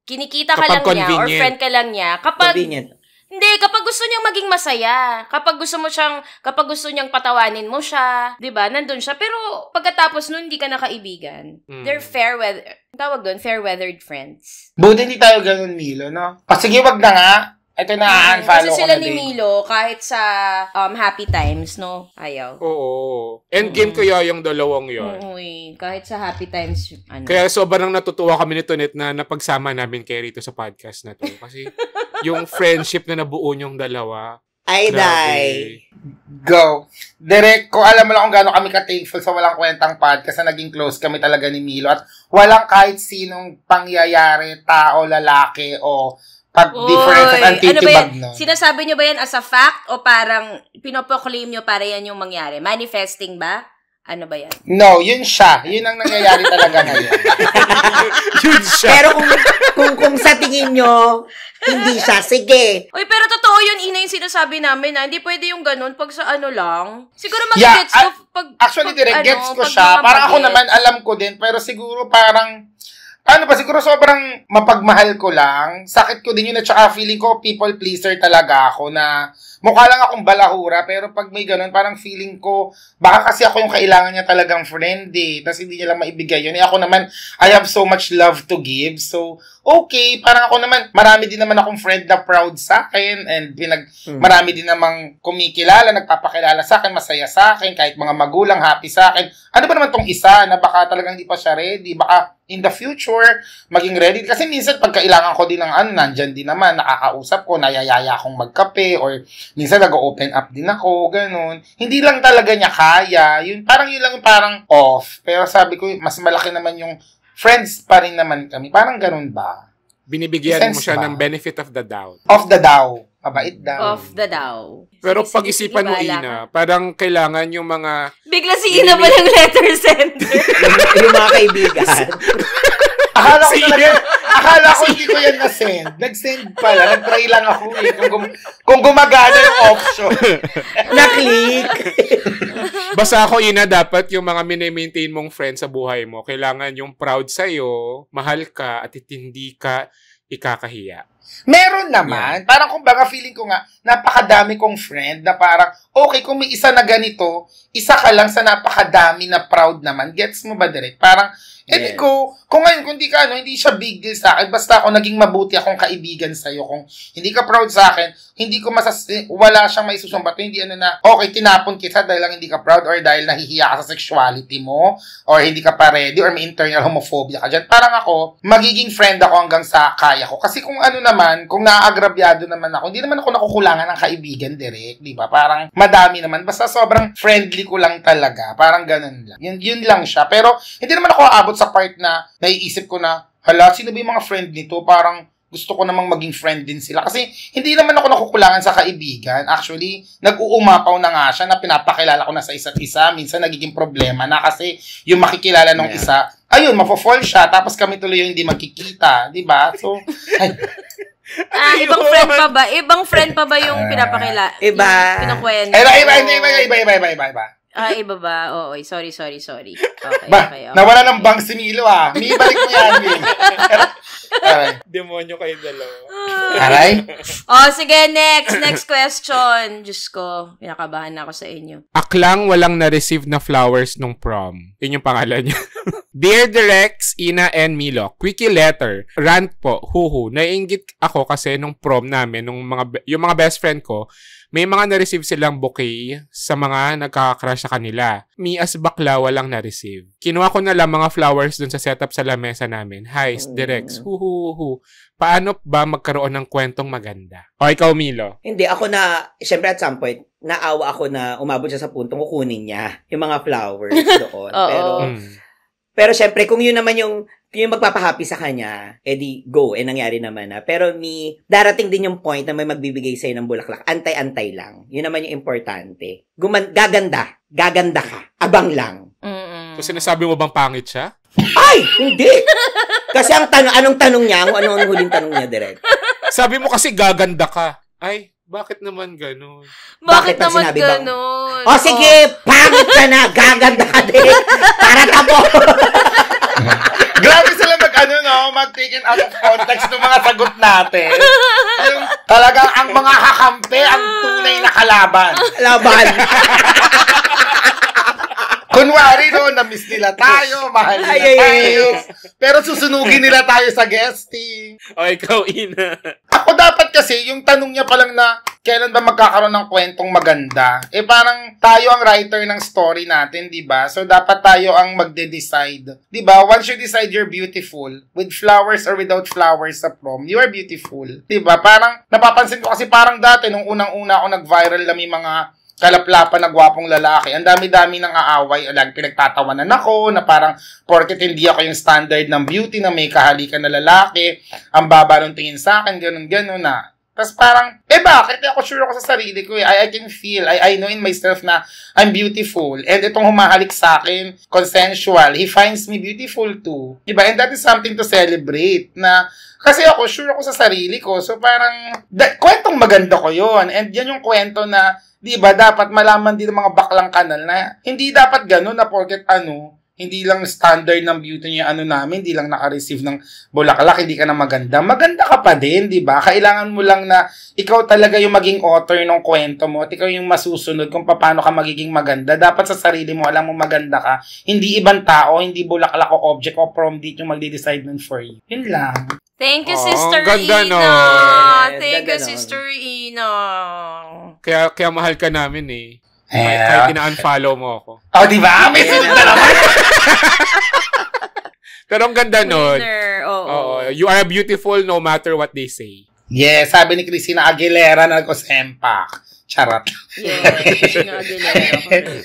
kinikita ka lang niya, or friend ka lang niya, kapag gusto niyang maging masaya, kapag gusto niyang patawanin mo siya, 'di ba? Nandun siya. Pero pagkatapos nun, hindi ka na kaibigan. They're fair weathered friends. Buti hindi tayo ganun, Milo, no? Sige, wag na nga. Ito na, unfollow ko na din. Kasi sila ni Milo, kahit sa happy times, no? Ayaw. Oo. Endgame ko yung dalawang yun. Oo, kahit sa happy times, Kaya sobrang natutuwa kami nito, Net, na napagsama namin kayo rito sa podcast na to. Kasi yung friendship na nabuo niyong dalawa. Ay, day. Go. Direk, kung alam mo lang kung gaano kami ka-thankful sa walang kwentang podcast na naging close kami talaga ni Milo at walang kahit sinong pangyayari, tao, lalaki o pag-difference at titibag nun. Sinasabi nyo ba yan as a fact o parang pinoproclaim nyo para yan yung mangyari? Manifesting ba? Ano ba yan? No, yun siya. Yun ang nangyayari talaga ngayon. Yun siya. Pero kung sa tingin nyo, hindi siya, sige. Uy, pero totoo yun, Ina, yung sinasabi namin na hindi pwede yung ganun pag sa lang. Siguro mag-gets ko pag... Actually, direct gets ko siya. Parang ako naman, alam ko din, pero siguro parang... siguro sobrang mapagmahal ko lang. Sakit ko din yun at saka feeling ko people pleaser talaga ako na mukha lang akong balahura pero pag may ganun parang feeling ko baka kasi ako yung kailangan niya talagang friend tapos hindi niya lang maibigay yun. Ako naman, I have so much love to give. So, okay. Parang ako naman, marami din naman akong friend na proud sa akin and marami din namang kumikilala, nagpapakilala sa akin, masaya sa akin, kahit mga magulang happy sa akin. Ano ba naman tong isa na baka talagang hindi pa siya ready? Baka in the future, maging ready. Kasi minsan, pag kailangan ko din ng nandyan din naman, nakakausap ko, nayayaya akong magkape, or minsan nag-open up din ako, ganun. Hindi lang talaga niya kaya. Yun lang yung parang off. Pero sabi ko, mas malaki naman yung friends pa rin naman kami. Parang ganun ba? Binibigyan mo siya ng benefit of the doubt. Of the doubt. Mabait daw. Of the doubt. Pero pag-isipan mo, Ina, parang kailangan yung mga... Bigla si Ina ba ng letter sender? yung mga kaibigan. Akala ko hindi ko yan na-send. Nag-send pala. Nag-try lang ako kung gumagana yung option. Na-click. Basta ako, Ina, dapat yung mga mini-maintain mong friends sa buhay mo, kailangan yung proud sa'yo, mahal ka, at hindi ka ikakahiya. Meron naman. Yeah. Parang kumbaga feeling ko nga, napakadami kong friend na parang, okay, kung may isa na ganito, isa ka lang sa napakadami na proud naman. Gets mo ba, Direk? Parang, Yeah. Kung ngayon, kung hindi siya big deal sa akin, basta ako naging mabuti akong kaibigan sa'yo. Kung hindi ka proud sa akin, hindi ko wala siyang maisusumbat. Hindi okay, tinapon kita dahil lang hindi ka proud or dahil nahihiya ka sa sexuality mo or hindi ka pa ready or may internal homophobia ka dyan. Parang ako, magiging friend ako hanggang sa kaya ko. Kasi kung kung naaagrabyado naman ako, hindi naman ako nakukulangan ng kaibigan, Direk. Diba? Parang madami naman. Basta sobrang friendly ko lang talaga. Parang ganun lang. Yun lang siya. Pero hindi naman ako aabot sa part na naiisip ko na, hala, sino ba yung mga friend nito? Parang gusto ko namang maging friend din sila. Kasi hindi naman ako nakukulangan sa kaibigan. Actually, nag-uumapaw na nga siya na pinapakilala ko na sa isa't isa. Minsan nagiging problema na kasi yung makikilala ng isa, ayun, mafo-fall siya. Tapos kami tuloy yung hindi magkikita. Diba? So, Ibang friend pa ba? Ibang friend pa ba yung pinapakila? Iba. Yung kinukwento? Iba. Iba ba? Oo, sorry. Okay, okay. Nawala ng bang si Milo Mi, balik mo yan, Mi. Aray. Demonyo kayo dalawa. Aray? Sige, next question. Diyos ko, pinakabahan na ako sa inyo. Aklang walang na-receive na flowers nung prom. Yun yung pangalan niya. Dear Direx, Ina, and Milo, quickie letter. Rant po, huhu. Naiinggit ako kasi nung prom namin, yung mga best friend ko, may mga na-receive silang bouquet sa mga nagkaka-crush sa kanila. Me as bakla, walang na-receive. Kinuha ko na lang mga flowers dun sa setup sa lamesa namin. Hi, Direx. Huhu. Paano ba magkaroon ng kwentong maganda? O, ikaw, Milo. Hindi, ako syempre at some point, naawa ako na umabot siya sa puntong kukunin niya yung mga flowers doon. Pero syempre, kung yun naman yung magpapahappy sa kanya, edi go, nangyari naman na. Pero darating din yung point na may magbibigay sa'yo ng bulaklak. Antay-antay lang. Yun naman yung importante. Gaganda ka. Abang lang. So, sinasabi mo bang pangit siya? Ay! Hindi! Kasi anong tanong niya? Ano ang huling tanong niya, direct? Sabi mo kasi gaganda ka. Ay, bakit naman ganun? Bakit naman ganun? Sige, pangit ka na, gaganda ka din. Para tapo. Grabe sila mag-taken out of context ng mga sagot natin. Yung talagang ang mga kakampi, ang tunay na kalaban. Laban. Kunwari, na-miss nila tayo, mahal nila tayo. Pero susunugin nila tayo sa guesting. O, ikaw, Ina. Ako dapat kasi, yung tanong niya palang na, kailan ba magkakaroon ng kwentong maganda? Parang tayo ang writer ng story natin, di ba? So, dapat tayo ang magde-decide. Di ba? Once you decide you're beautiful, with flowers or without flowers sa prom, you are beautiful. Di ba? Parang, napapansin ko kasi parang dati, nung unang-una ako nag-viral na may mga kalaplapan na gwapong lalaki. Ang dami-dami ng aaway. Lagi pinagtatawanan ako na parang porket hindi ako yung standard ng beauty na may kahalikan na lalaki. Ang baba ng tingin sa akin, ganun na. Tapos parang, bakit? Ako sure ako sa sarili ko I can feel, I know in myself na I'm beautiful. And itong humahalik sa akin, consensual, he finds me beautiful too. Diba? And that is something to celebrate na kasi ako, sure ako sa sarili ko. So parang, kwentong maganda ko yon. And yan yung kwento na di ba, dapat malaman din ng mga baklang kanal na hindi dapat gano'n na porket hindi lang standard ng beauty niya namin, hindi lang naka-receive ng bulaklak, hindi ka na maganda. Maganda ka pa din, di ba? Kailangan mo lang na ikaw talaga yung maging author ng kwento mo at ikaw yung masusunod kung paano ka magiging maganda. Dapat sa sarili mo, alam mo maganda ka. Hindi ibang tao, hindi bulaklak o object o prom date yung magde-decide nun for you. Yun lang. Thank you, Sister ganda, Ina. no? Thank you, Sister Ina. Kaya mahal ka namin kahit ina-unfollow mo ako. Di ba? May sunod na naman. Pero ang ganda nun. Oo. You are beautiful no matter what they say. Yes, sabi ni Christina Aguilera na nagko-sempak. Charot. Yes, Christina Aguilera.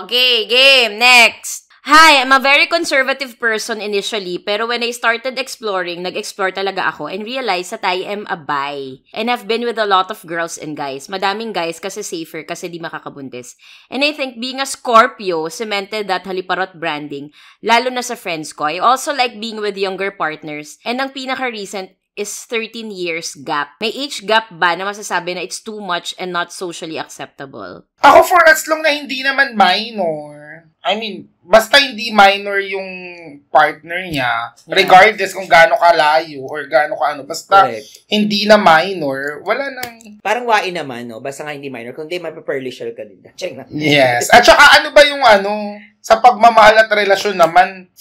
Okay, game. Next. Hi, I'm a very conservative person initially, pero when I started exploring, nag-explore talaga ako and realized that I am a bi. And I've been with a lot of girls and guys. Madaming guys kasi safer kasi di makakabuntis. And I think being a Scorpio cemented that haliparot branding, lalo na sa friends ko. I also like being with younger partners. And ang pinaka-recent is 13 years gap. May age gap ba na masasabi na it's too much and not socially acceptable? Ako for as long na hindi naman minor. I mean, basta hindi minor yung partner niya, regardless kung gaano kalayo or gaano ka basta correct. Hindi na minor, wala nang... Parang wain naman, no? Basta nga hindi minor, kundi mapaperlicial ka din. Check na. Yes. At saka ba yung sa pagmamahal at relasyon naman,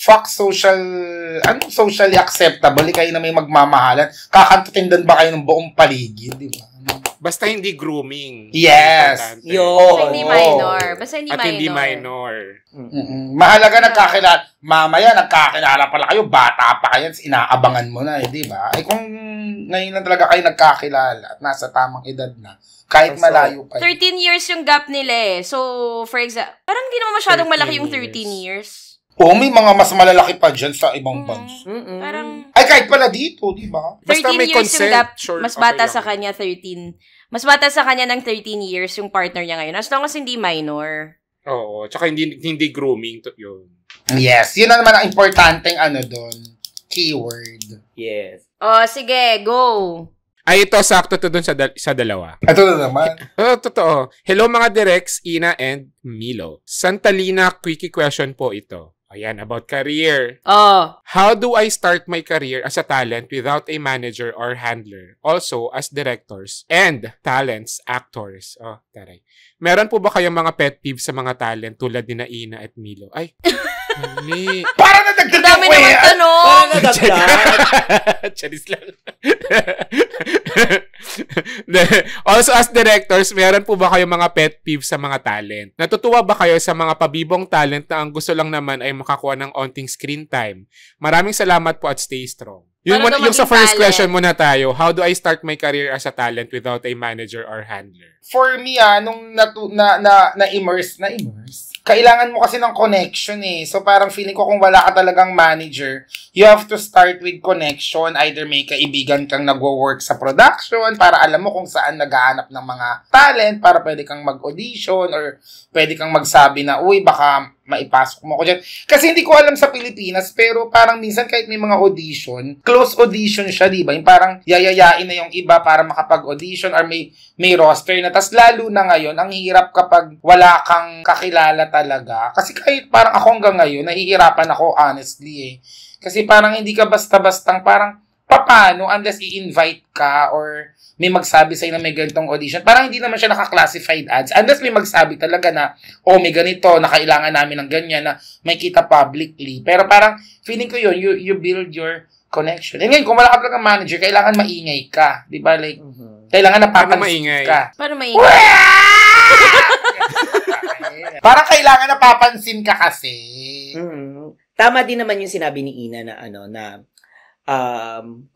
socially acceptable, kayo na may magmamahalan, kakantutin din ba kayo ng buong paligid, di ba? Basta hindi grooming. Yes. Basta hindi minor. At hindi minor. Mahalaga nagkakilala. Mamaya nagkakilala pala kayo. Bata pa kayo. Inaabangan mo na di ba? Ay kung ngayon lang talaga kayo nagkakilala at nasa tamang edad na, kahit malayo pa. 13 years yung gap nila So, for example, parang hindi naman masyadong malaki yung 13 years. May mga mas malalaki pa dyan sa ibang bansa. Parang... Ay, kahit pala dito, di ba? 13 years consent, yung gap, sure, mas bata sa kanya 13. Mas bata sa kanya ng 13 years yung partner niya ngayon. As long as hindi minor. Oo, tsaka hindi grooming yun. Yes, yun na naman ang importanteng doon. Keyword. Yes. Sige, go. Ay, ito, sakto to dun sa dalawa. Ito na naman. Totoo. Hello mga Directs, Ina and Milo. Santalina quickie question po ito. Ayan, about career. Oh. How do I start my career as a talent without a manager or handler? Also, as directors and talents, actors. Oh, taray. Meron po ba kayong mga pet peeves sa mga talent tulad ni Ina at Milo? Ay, mali. Para nadagdag Dami naman tanong. Parang nadagdag. Charis lang. Also, as directors, meron po ba kayong mga pet peeves sa mga talent? Natutuwa ba kayo sa mga pabibong talent na ang gusto lang naman ay makakuha ng onting screen time? Maraming salamat po at stay strong. Yung sa first question muna tayo, how do I start my career as a talent without a manager or handler? For me, nung na-immerse, kailangan mo kasi ng connection eh. So parang feeling ko kung wala ka talagang manager, you have to start with connection. Either may kaibigan kang nagwo-work sa production para alam mo kung saan naghahanap ng mga talent para pwede kang mag-audition or pwede kang magsabi na, uy, baka maipasok mo ako dyan. Kasi hindi ko alam sa Pilipinas, pero parang minsan kahit may mga audition, close audition siya, di ba? Yung parang yayayain na yung iba para makapag-audition or may roster na. Tas lalo na ngayon, ang hirap kapag wala kang kakilala talaga. Kasi kahit parang ako hanggang ngayon, nahihirapan ako honestly eh. Kasi parang hindi ka basta-bastang parang paano unless i-invite ka or may magsabi sa'yo na may ganitong audition. Parang hindi naman siya naka-classified ads. Unless may magsabi talaga na, oh, may ganito, na kailangan namin ng ganyan, na may kita publicly. Pero parang, feeling ko yun, you build your connection. And ngayon, kung wala ka talagang manager, kailangan maingay ka. Di ba? Like, kailangan napapansin ka. Paano maingay? Parang kailangan napapansin ka kasi. Tama din naman yung sinabi ni Ina na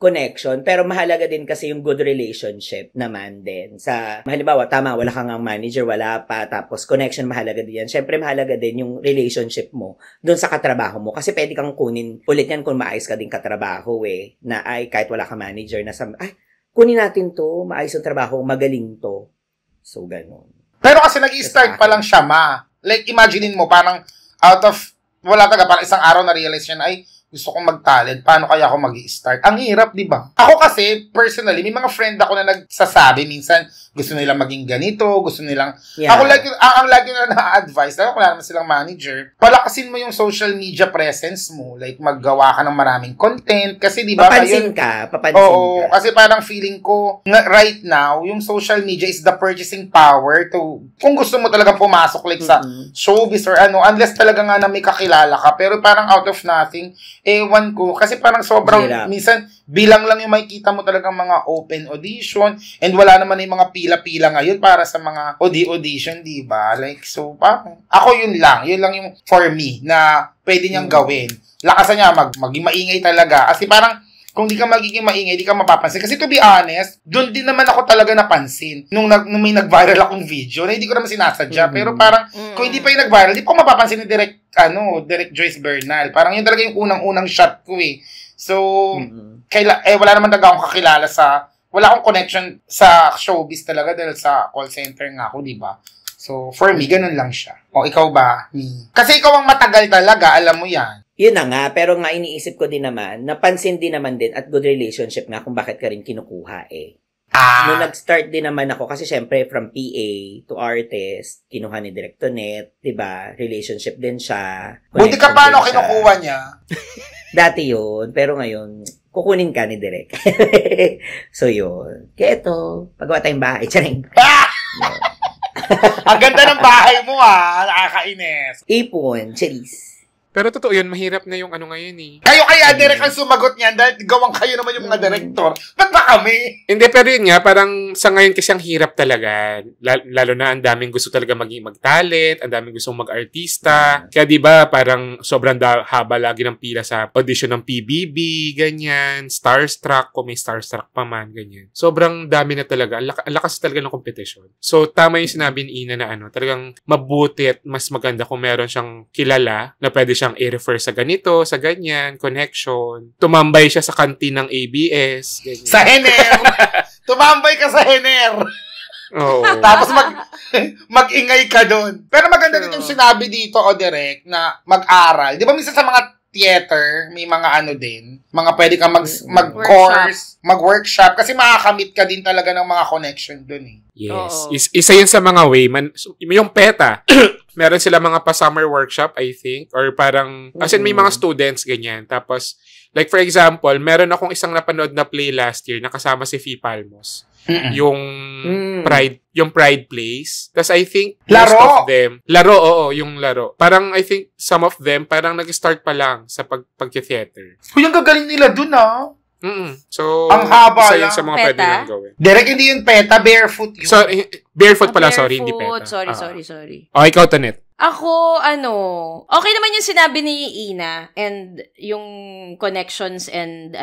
connection, pero mahalaga din kasi yung good relationship naman din. Sa, halimbawa, tama, wala kang manager, wala pa, tapos connection mahalaga din yan. Siyempre, mahalaga din yung relationship mo doon sa katrabaho mo. Kasi pwede kang kunin ulit yan kung maayos ka din katrabaho eh. Na ay, kahit wala kang manager, na ay, kunin natin to, maayos yung trabaho, magaling to. So, ganun. Pero kasi nag-i-start pa lang siya, ma. Like, imaginein mo, parang out of, wala talaga, parang isang araw na-realize siya na, ay, gusto kong mag-talent, paano kaya ako mag-i-start? Ang hirap, di ba? Ako kasi, personally, may mga friend ako na nagsasabi, minsan, gusto nilang maging ganito, gusto nilang, ako ang lagi na na-advise, lalo kung wala naman silang manager, palakasin mo yung social media presence mo, like, maggawa ka ng maraming content, kasi di ba, papansin ka. Oo, kasi parang feeling ko, right now, yung social media is the purchasing power to, kung gusto mo talaga pumasok, like, sa showbiz or unless talaga nga na may kakilala ka, pero parang out of nothing, ewan ko, kasi parang sobrang, minsan, bilang lang yung makikita mo talagang mga open audition, and wala naman yung mga pila-pila ngayon para sa mga audition, di ba? Like, so, parang, ako yun lang yung for me, na pwede niyang gawin. Lakasan niya, maging maingay talaga, kasi parang, kung di ka magiging maingay, di ka mapapansin. Kasi to be honest, doon din naman ako talaga napansin. Nung may nag-viral akong video, na hindi ko naman sinasadya. Pero parang, kung hindi pa yung nag-viral, di pa ako mapapansin ni Direct Joyce Bernal. Parang yun talaga yung unang-unang shot ko eh. So, wala naman talaga akong kakilala wala akong connection sa showbiz talaga dahil sa call center nga ako, di ba? So, for me, ganun lang siya. O, ikaw ba? Kasi ikaw ang matagal talaga, alam mo yan. Yun na nga, pero nga iniisip ko din naman, napansin din naman din at good relationship nga kung bakit ka rin kinukuha eh. Nung nag-start din naman ako, kasi syempre from PA to artist, kinuha ni Director Net, diba? Relationship din siya. Buti ka paano kinukuha niya? Dati yun, pero ngayon, kukunin ka ni Direk. So yun. Kaya ito, pagawa tayong bahay. Charing. Ang ganda ng bahay mo nakakainis. Ipon, cheese. Pero totoo yun, mahirap na yung ngayon eh. Kayo kaya, Direk, ang sumagot niyan dahil gawang kayo naman yung mga director. Ba't ba kami? Hindi, pero yun nga, parang sa ngayon kasi ang hirap talaga. Lalo na ang daming gusto talaga mag-talent, ang daming gusto mag-artista. Kaya diba, parang sobrang haba lagi ng pila sa audition ng PBB, ganyan, Starstruck, kung may Starstruck pa man, ganyan. Sobrang dami na talaga. Ang lakas talaga ng competition. So, tama yung sinabi ni Ina na talagang mabuti at mas maganda kung meron siyang kilala na pwede siyang i-refer sa ganito, sa ganyan, connection. Tumambay siya sa kantin ng ABS. Ganyan. Sa Hener! Tumambay ka sa Hener! Oo. Tapos mag-ingay ka doon. Pero maganda din yung sinabi dito, Direk, na mag-aral. Di ba minsan sa mga theater, may mga ano din, mga pwede kang mag-course, mag-workshop, kasi makakamit ka din talaga ng mga connection dun eh. Yes. Isa yun sa mga way. Yung PETA, meron sila mga pa-summer workshop, I think. Or parang, as in may mga students, ganyan. Tapos, like for example, meron akong isang napanood na play last year na kasama si Fee Palmos. Yung Pride Place. Tapos I think most of them, yung laro. Parang I think some of them parang nag-start pa lang sa pag-theater. Yung gagaling nila dun So, ang haba isa yun lang. sa mga PETA? pwede lang gawin. Direct hindi yun PETA, barefoot yun. So, barefoot pala, sorry, hindi PETA. Sorry. Oh, ikaw, Tanet. Ako, okay naman yung sinabi ni Ina and yung connections and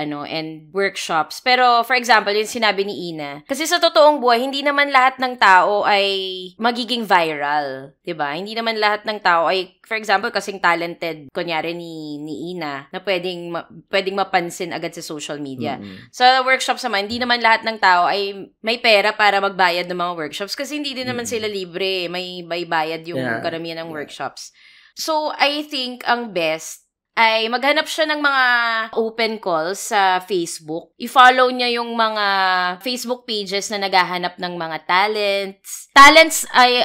workshops. Pero, for example, yung sinabi ni Ina, kasi sa totoong buhay, hindi naman lahat ng tao ay magiging viral. Diba? Hindi naman lahat ng tao ay, for example, kasing talented, kunyari ni Ina, na pwedeng mapansin agad sa social media. Sa workshops naman, hindi naman lahat ng tao ay may pera para magbayad ng mga workshops kasi hindi din naman sila libre. May bayad yung karamihan ng workshops. So, I think ang best ay maghanap siya ng mga open calls sa Facebook. I-follow niya yung mga Facebook pages na naghahanap ng mga talents. Talents ay,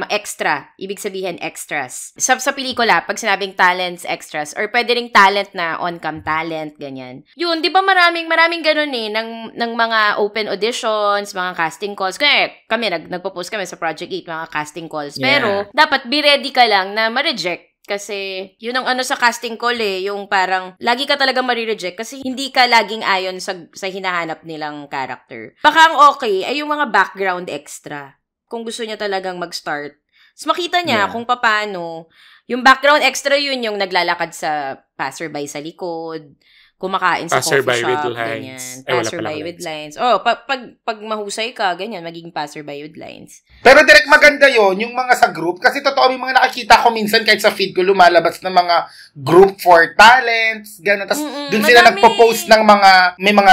extra. Ibig sabihin, extras. Sa pelikula, pag sinabing talents, extras, or pwede ring talent na on-cam talent, ganyan. Yun, di ba maraming ganun eh, ng mga open auditions, mga casting calls. Kaya kami, nagpo-post kami sa Project 8, mga casting calls. Pero, dapat be ready ka lang na ma-reject. Kasi, yun ang sa casting call yung parang, lagi ka talaga marireject kasi hindi ka laging ayon sa hinahanap nilang character. Baka ang okay ay yung mga background extra. Kung gusto niya talagang mag-start. Mas makita niya kung paano. Yung background extra yun yung naglalakad sa passerby sa likod, kumakain sa coffee shop, ganyan. Passerby with lines. Pag mahusay ka, ganyan, magiging passerby with lines. Pero direct maganda yon yung mga sa group. Kasi totoo, may mga nakikita ko minsan kahit sa feed ko lumalabas ng mga group for talents, gano'n. Tapos dun sila nagpo-post ng may mga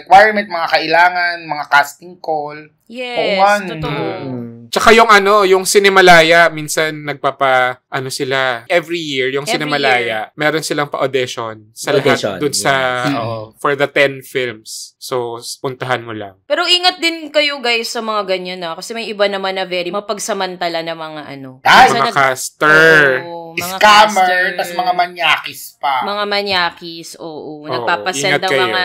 requirement, mga kailangan, mga casting call. Yes, totoo. Tsaka yung Cinemalaya, minsan sila, every year, yung Cinemalaya, meron silang pa-audition sa lahat dun sa, for the 10 films. So, puntahan mo lang. Pero ingat din kayo guys sa mga ganyan kasi may iba naman na very mapagsamantala na mga mga caster. Mga scammer, tas mga manyakis pa. Mga manyakis, nagpapasend ng mga...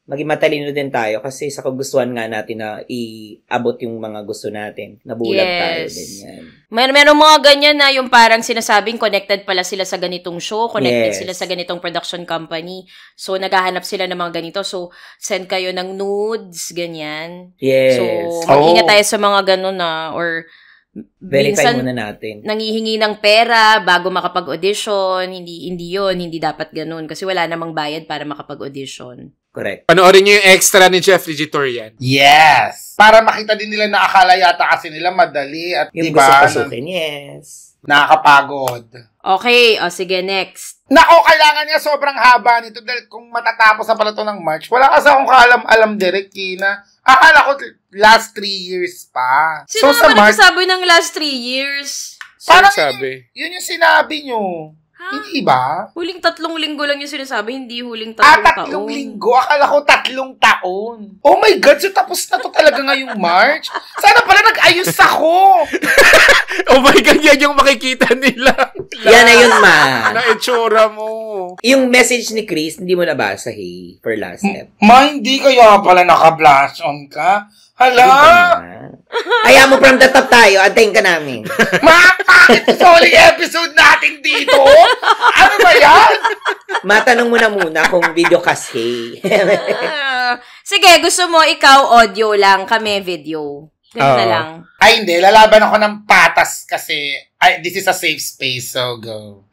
Maging matalino din tayo kasi sa kagustuhan nga natin na iabot yung mga gusto natin. Nabulag tayo din yan. Meron mga ganyan na yung parang sinasabing connected pala sila sa ganitong show, connected sila sa ganitong production company. So, naghahanap sila ng mga ganito. So, send kayo ng nudes, ganyan. Yes. So, mag-ingat tayo sa mga ganun or verify muna natin. Nangihingi ng pera bago makapag-audition. Hindi dapat ganun kasi wala namang bayad para makapag-audition. Correct. Panoorin niyo yung extra ni Jeffrey Gitorian. Yes! Para makita din nila na akala yata kasi nila madali at yung diba, gusto pasukin, yes. Nakakapagod. Okay, sige, next. Nako, kailangan nga sobrang haba nito dahil kung matatapos na pala ito ng March, wala kasi akong kaalam-alam direct, Kina. Akala ko last 3 years pa. Sino naman nagsasabi ng last 3 years? Parang sabi? Yun yung sinabi nyo. Hindi ba? Huling 3 linggo lang yung sinasabi, hindi huling 3 taon. 3 linggo? Akala ko 3 taon. Oh my God, so tapos na to talaga ngayong March? Sana pala nag-ayos ako. Oh my God, yan yung makikita nila. Yan na yun, ma. Na itsura mo. Yung message ni Chris, hindi mo nabasa, for last step. Hindi kaya pala naka-blast on ka? Hala! Kaya mo from the top tayo, antayin ka namin. Bakit solid episode natin dito? Ano ba yan? Matanong mo na muna kung video kasi. Sige, gusto mo ikaw audio lang, kami video. Ganun na lang. Ay, hindi. Lalaban ako ng patas kasi this is a safe space, so go.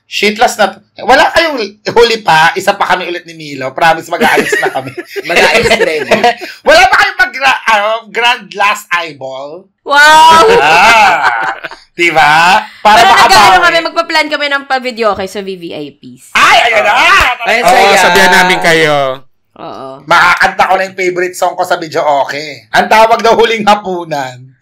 Shitless na. Wala kayong huli pa. Isa pa kami ulit ni Milo. Promise, mag-aalis na kami. Mag-aalis rin. Wala pa kayong grand last eyeball? Wow! Diba? Para makabawi. Magpa-plan kami ng pa-video sa VVIPs. Ay, ayun na! Ayun, sabihan namin kayo. Oo. Makakanta ko na yung favorite song ko sa video, okay. Ang tawag daw Huling Hapunan.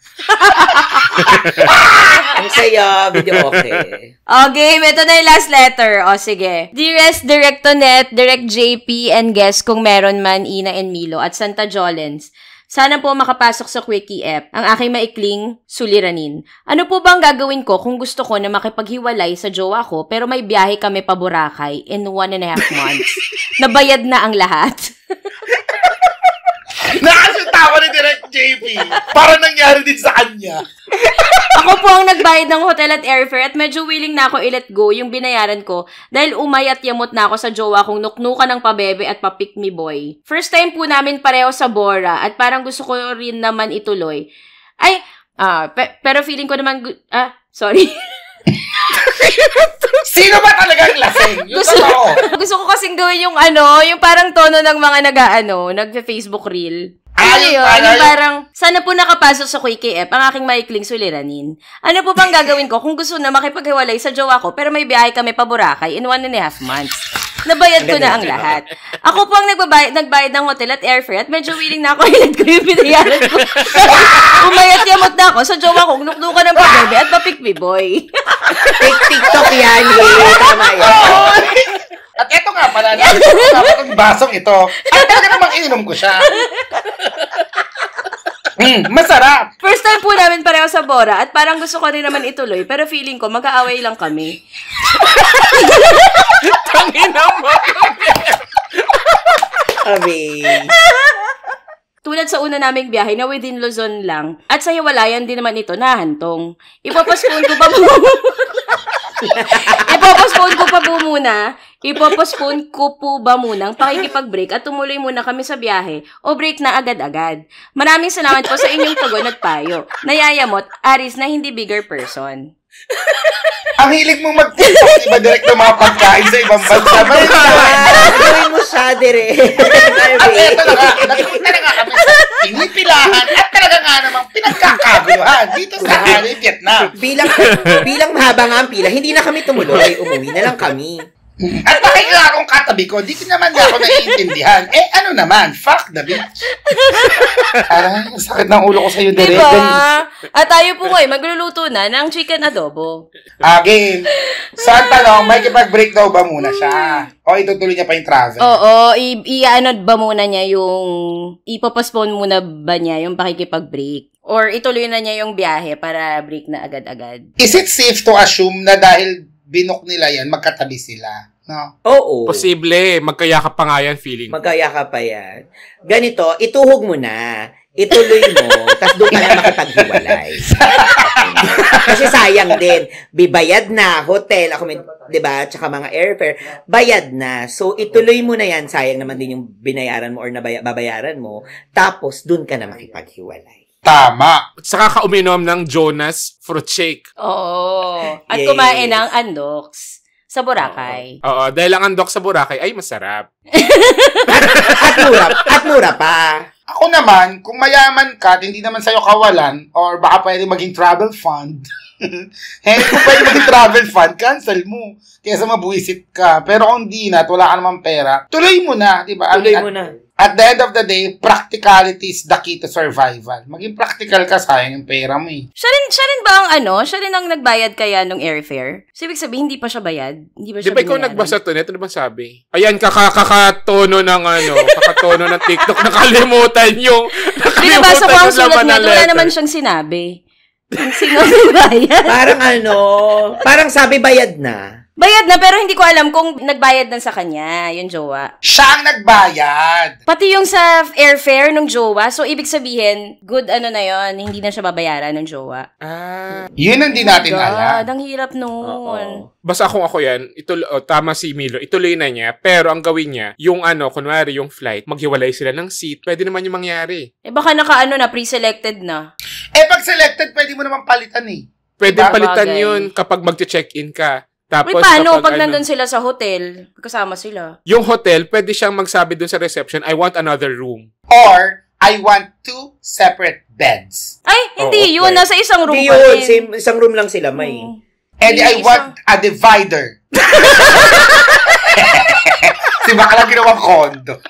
Ang saya, video okay. Okay, ito na yung last letter. O, sige. Dearest Direct Tonet, Direct JP, and guest kung meron man, Ina and Milo, at Santa Jolens. Sana po makapasok sa Quickie app ang aking maikling suliranin. Ano po ba ang gagawin ko kung gusto ko na makipaghiwalay sa jowa ko pero may biyahe kami pa Boracay in 1.5 months? Nabayad na ang lahat. Nakasitawa ni Direct JP. Para nangyari din sa kanya. Ako po ang nagbayad ng hotel at airfare at medyo willing na ako i-let go yung binayaran ko dahil umay at yamot na ako sa jowa kong nuknukan ng pabebe at pa-pick me boy. First time po namin pareho sa Bora at parang gusto ko rin naman ituloy. Pero feeling ko naman, sorry. Sino ba talagang lasing? Yung Gusto ko kasing gawin yung yung parang tono ng mga nag-Facebook reel. Yung parang, sana po nakapasok sa Quickie app ang aking maikling suliranin. Ano po bang gagawin ko kung gusto na makipaghiwalay sa jowa ko pero may biyahe kami pa Boracay in 1.5 months? Nabayad ko na ang lahat. Ako po ang nagbayad ng hotel at airfare at medyo willing na ako ilan ko yung binayaran ko. Umayat yamot na ako sa jowa ko, nuknukan ng pabebe at pa-pick me boy. TikTok yan, tama yan. At eto nga pala, itong basong ito, ay talaga namang ininom ko siya. Masarap. First time po namin pareho sa Bora at parang gusto ko rin naman ituloy pero feeling ko mag-aaway lang kami. Tangina mo. Tulad sa una naming biyahe na within Luzon lang at sa hiwalayan din naman ito nahantong. Ipopostpone ko po ba muna ang pakikipag-break at tumuloy muna kami sa biyahe o break na agad-agad. Maraming salamat po sa inyong tugon at payo. Nayayamot, Aris na hindi bigger person. Ang hilig mong mag-tiktok, iba direct ng mga pagkain sa ibang bansa. Gawin mo siya, direct. At eto na nga, nagpunta na nga kami sa pinipilahan at talaga nga namang pinagkakaguluhan dito sa Vietnam. Bilang mahaba nga ang pila, hindi na kami tumuloy. Umuwi na lang kami. At nakikita akong katabi ko, di ko naman ako naiintindihan. Ano naman? Fuck the bitch. Aray, sakit ng ulo ko sa'yo, direct. Diba? At tayo po ngayon, magluluto na ng chicken adobo. Game. So, ang tanong, may kipag-break daw ba muna siya? O itutuloy niya pa yung travel? Oo, ba muna niya yung, ipopostpone muna ba niya yung pakikipag-break? Or ituloy na niya yung biyahe para break na agad-agad? Is it safe to assume na dahil binok nila yan, magkatabi sila? No? Oo. Posible. Magkayakap pa nga yan, feeling. Magkayakap pa yan. Ganito, ituhog mo na. Ituloy mo. Tapos doon ka na makipaghiwalay. Kasi sayang din. Bibayad na, hotel, diba? Tsaka mga airfare. Bayad na. So, ituloy mo na yan. Sayang naman din yung binayaran mo or babayaran mo. Tapos, doon ka na makipaghiwalay. Tama. Saka ka uminom ng Jonas fruit shake. Oo. At kumain ng Andox sa Boracay. Oo, dahil ang Andox sa Boracay ay masarap. At mura pa. Ako naman, kung mayaman ka at hindi naman sa'yo kawalan, or baka pwede maging travel fund, kung pwede maging travel fund, cancel mo. Kaysa mabuisit ka. Pero kung di na at wala ka naman pera, tuloy mo na. Diba? Tuloy mo na. At the end of the day, practicality is the key to survival. Maging practical ka, sayang yung pera mo eh. Siya rin ba siya rin ang nagbayad kaya nung airfare? So, ibig sabihin, hindi pa siya bayad? Hindi ba siya Di ba ikaw nagbasa to? Ito naman sabi. Ayan, kakatono ng TikTok. Nakalimutan yung binabasa ko ang sulat niya. Wala naman siyang sinabi. Sino nagbayad? Parang sabi bayad na. Bayad na, pero hindi ko alam kung nagbayad na sa kanya, yung jowa. Siya ang nagbayad. Pati yung sa airfare ng jowa, so ibig sabihin, good na yon, hindi na siya babayaran ng jowa. Yun ang di natin alam. Ang hirap nun. Basta kung ako yan, tama si Milo, ituloy na niya, pero ang gawin niya, yung kunwari yung flight, maghiwalay sila ng seat, pwede naman yung mangyari. Baka na, pre-selected na. Pag selected, pwede mo naman palitan eh. Pwede palitan yun kapag mag-check-in ka. Tapos, paano pag nandun sila sa hotel, kasama sila? Yung hotel, pwede siyang magsabi dun sa reception, I want another room. Or, I want 2 separate beds. Ay, hindi yun. Nasa isang room hindi pa yun. rin. Isang room lang sila, may. And I want a divider. Si baka lang ginawang condo.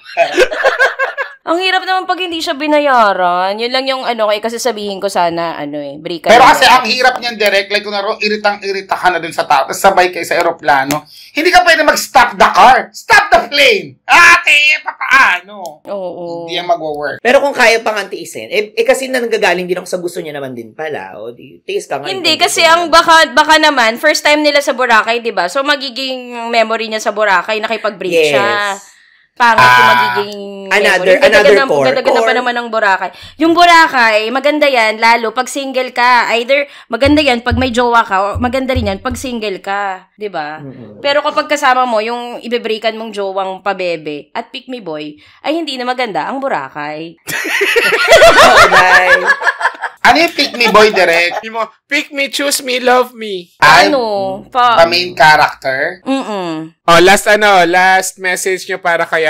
Ang hirap naman pag hindi siya binayaran. Yun lang yung kasi sabihin ko sana, break ka. Pero kasi ang hirap niyan, direct, like kung naroon, iritang-irita ka na dun sa tao, tapos sabay kayo sa aeroplano, hindi ka pwede mag-stop the car. Stop the plane! Ate, papaano? Oo. Hindi yan magwo-work. Pero kung kaya pang tiisin, kasi nanggagaling din ako sa gusto niya naman din pala. O, tiis ka nga. Hindi, kasi ang baka naman, first time nila sa Boracay, di ba? So, magiging memory niya sa Boracay, nakipag-break siya. Pangit yung magiging another core. Ganda pa naman ng Boracay. Yung Boracay, maganda yan, lalo pag single ka. Either, maganda yan pag may jowa ka, o maganda rin yan pag single ka. Diba? Mm-hmm. Pero kapag kasama mo, yung ibebreakan mong jowang pabebe at pick me boy, ay hindi na maganda ang Boracay. Ano yung pick me boy, direct? Pick me, choose me, love me. Pa main character? Last message nyo para kay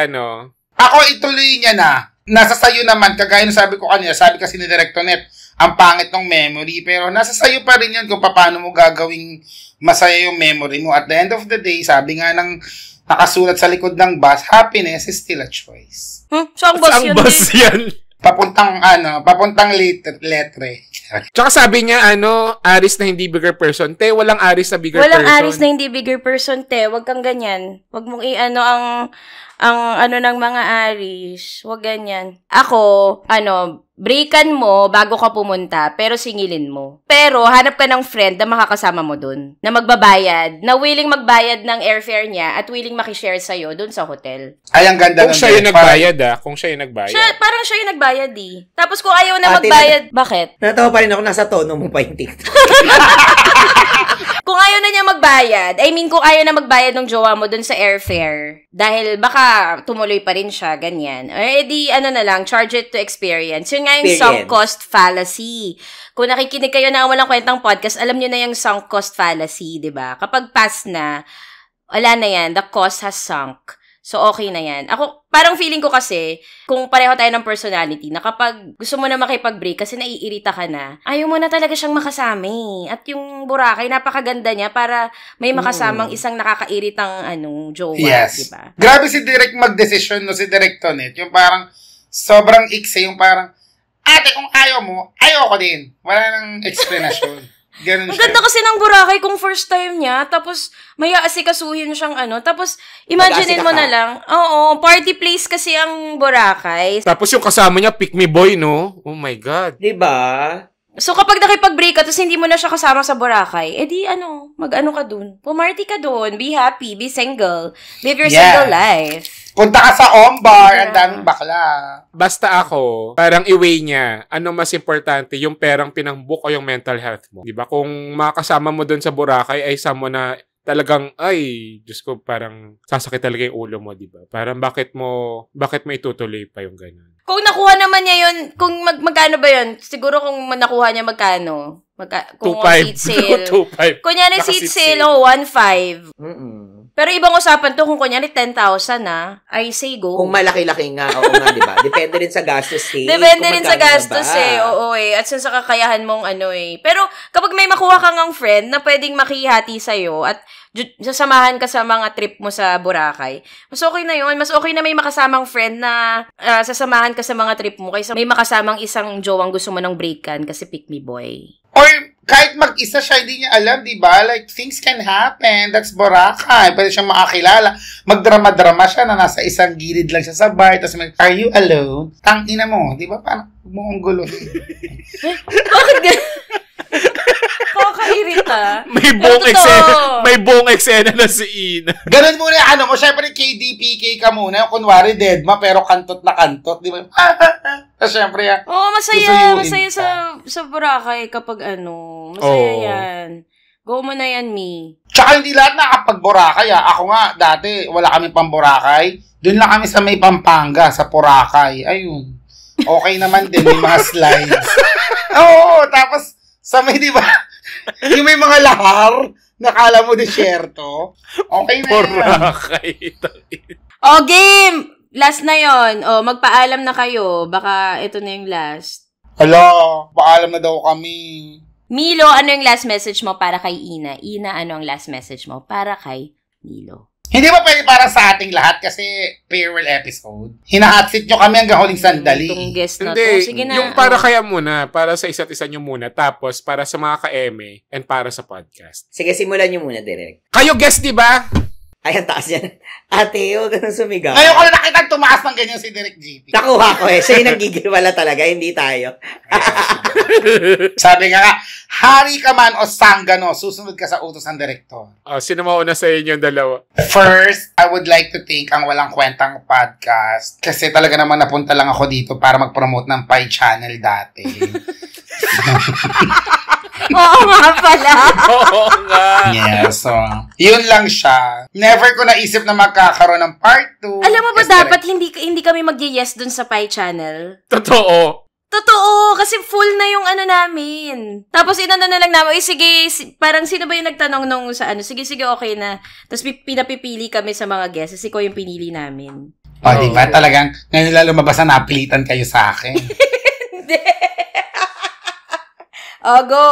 Ako, ituloy niya na. Nasa sayo naman, kagaya na sabi ko kanina, sabi kasi ni Directonet, ang pangit ng memory, pero nasa sayo pa rin yan kung paano mo gagawing masaya yung memory mo. At the end of the day, sabi nga ng nakasulat sa likod ng bus, happiness is still a choice. Saan bus yan? Papuntang letre. Tsaka sabi niya, Aris na hindi bigger person. Te, walang Aris na bigger person. Walang Aris na hindi bigger person, te. Huwag kang ganyan. Huwag mong ang ng mga Aris. Huwag ganyan. Ako, breakan mo bago ka pumunta, pero singilin mo. Pero, hanap ka ng friend na makakasama mo dun. Na magbabayad. Na willing magbayad ng airfare niya at willing makishare sa'yo dun sa hotel. Ay, ang ganda. Kung siya yung nagbayad, Kung siya yung nagbayad. Parang siya yung nagbayad, Tapos kung ayaw na magbayad, bakit? Natawa pa rin ako, nasa tono mo pa yung TikTok. Kung ayaw na niya magbayad, kung ayaw na magbayad ng jowa mo dun sa airfare, dahil baka tumuloy pa rin siya, ganyan. Charge it to experience. Yun nga yung sunk cost fallacy. Kung nakikinig kayo na walang kwentang podcast, alam nyo na yung sunk cost fallacy, di ba? Kapag pass na, wala na yan, the cost has sunk. So, okay na yan. Ako, parang feeling ko kasi, kung pareho tayo ng personality, na kapag gusto mo na makipag-break kasi naiirita ka na, ayaw mo na talaga siyang makasama eh. At yung Boracay, napakaganda niya para may makasamang isang nakakairitang jowa. Yes. Diba? Grabe si Direk mag-desisyon, si Direk Tonet. Yung parang, sobrang ikse, yung parang, ate, kung ayaw mo, ayaw ko din. Wala nang explanation. Ganun ang siya. ganda kasi ng Boracay kung first time niya, tapos may aasikasuhin siyang tapos imaginein mo na lang, party place kasi ang Boracay. Tapos yung kasama niya, pick me boy, no? Oh my God. Diba? So kapag nakipag-break ka, tapos hindi mo na siya kasama sa Boracay, mag-ano ka dun? Pumarty ka dun, be happy, be single, live your single life. Punta ka sa Ombar, ang daming bakla. Basta ako, parang i-weigh niya, ano mas importante, yung perang pinang-book o yung mental health mo. Diba? Kung makakasama mo dun sa Boracay ay someone na talagang, Diyos ko, parang sasakit talaga yung ulo mo, diba? Parang bakit mo itutuloy pa yung ganun? Kung nakuha naman niya yun, kung magkano ba yun? Siguro kung nakuha niya magkano? Kung 2.5. seat sale. 2.5. Kunyari seat sale, 1.5. Pero ibang usapan to kung kunyari 10,000 I say go. Kung malaki-laki nga, oo nga, di ba? Depende rin sa gastos Depende rin sa gastos oo At sa kakayahan mong Pero kapag may makuha kang ang friend na pwedeng makihati sa'yo at sasamahan ka sa mga trip mo sa Boracay, mas okay na yun. Mas okay na may makasamang friend na sasamahan ka sa mga trip mo kaysa may makasamang isang jowang gusto mo ng breakan kasi pick me boy. Or kahit mag-isa siya, hindi niya alam, di ba? Like, things can happen. That's Boracay. Pwede siyang makakilala. Magdrama-drama siya na nasa isang gilid lang siya sa bar. Tapos are you alone? Tangina mo. Di ba? Parang mukhang gulo. Bakit Kakairita. May buong eksena na si Ina. Ganun muna, mo, syempre KDPK ka muna. Kunwari, deadma, pero kantot na kantot. Di ba? Syempre, masaya sa Boracay kapag masaya yan. Go mo na yan, me. Tsaka hindi lahat nakapag-Boracay, Ako nga, dati, wala kami pang Boracay. Doon lang kami sa may Pampanga, sa Boracay. Ayun. Okay naman din, may mga slides. Oo, tapos, sa may, di ba? Yung may mga lahar, nakala mo desierto. Okay na Boracay. Game! Last na yon. Magpaalam na kayo. Baka ito na yung last. Hala, paalam na daw kami. Milo, ano yung last message mo para kay Ina? Ina, ano ang last message mo para kay Milo? Hindi ba pwede para sa ating lahat kasi farewell episode? Hinahatsit nyo kami hanggang huling sandali. Itong guest na Hindi, to. Sige na. yung para kaya muna, para sa isa't isa nyo muna, tapos para sa mga ka-eme, and para sa podcast. Sige, simulan nyo muna, Direk. Kayo guest, di ba? Ay, ang taas yan. Ate, huwag ka nang sumigaw. Ngayon ko na nakita tumaas ng ganyan si Direk GP. Nakuha ko eh. Siya yung nagigilwala talaga, hindi tayo. Sabi nga, hari ka man o sanggano, susunod ka sa utos ng direktor. Sino mauna sa inyo yung dalawa? First, I would like to thank ang Walang Kwentang Podcast kasi talaga naman napunta lang ako dito para mag-promote ng Pi Channel dati. Oo nga pala. Oo nga. Yeah, so, yun lang siya. Never ko naisip na magkakaroon ng part 2. Alam mo ba dapat hindi kami mag-yes dun sa Pi Channel? Totoo. Totoo, kasi full na yung ano namin. Tapos inano na lang namin, sige, parang sino ba yung nagtanong nung sa ano, sige, okay na. Tapos pinapipili kami sa mga guests, kasi ko yung pinili namin. Diba? Talagang, ngayon lang lumabas na napilitan kayo sa akin. Hindi. Go.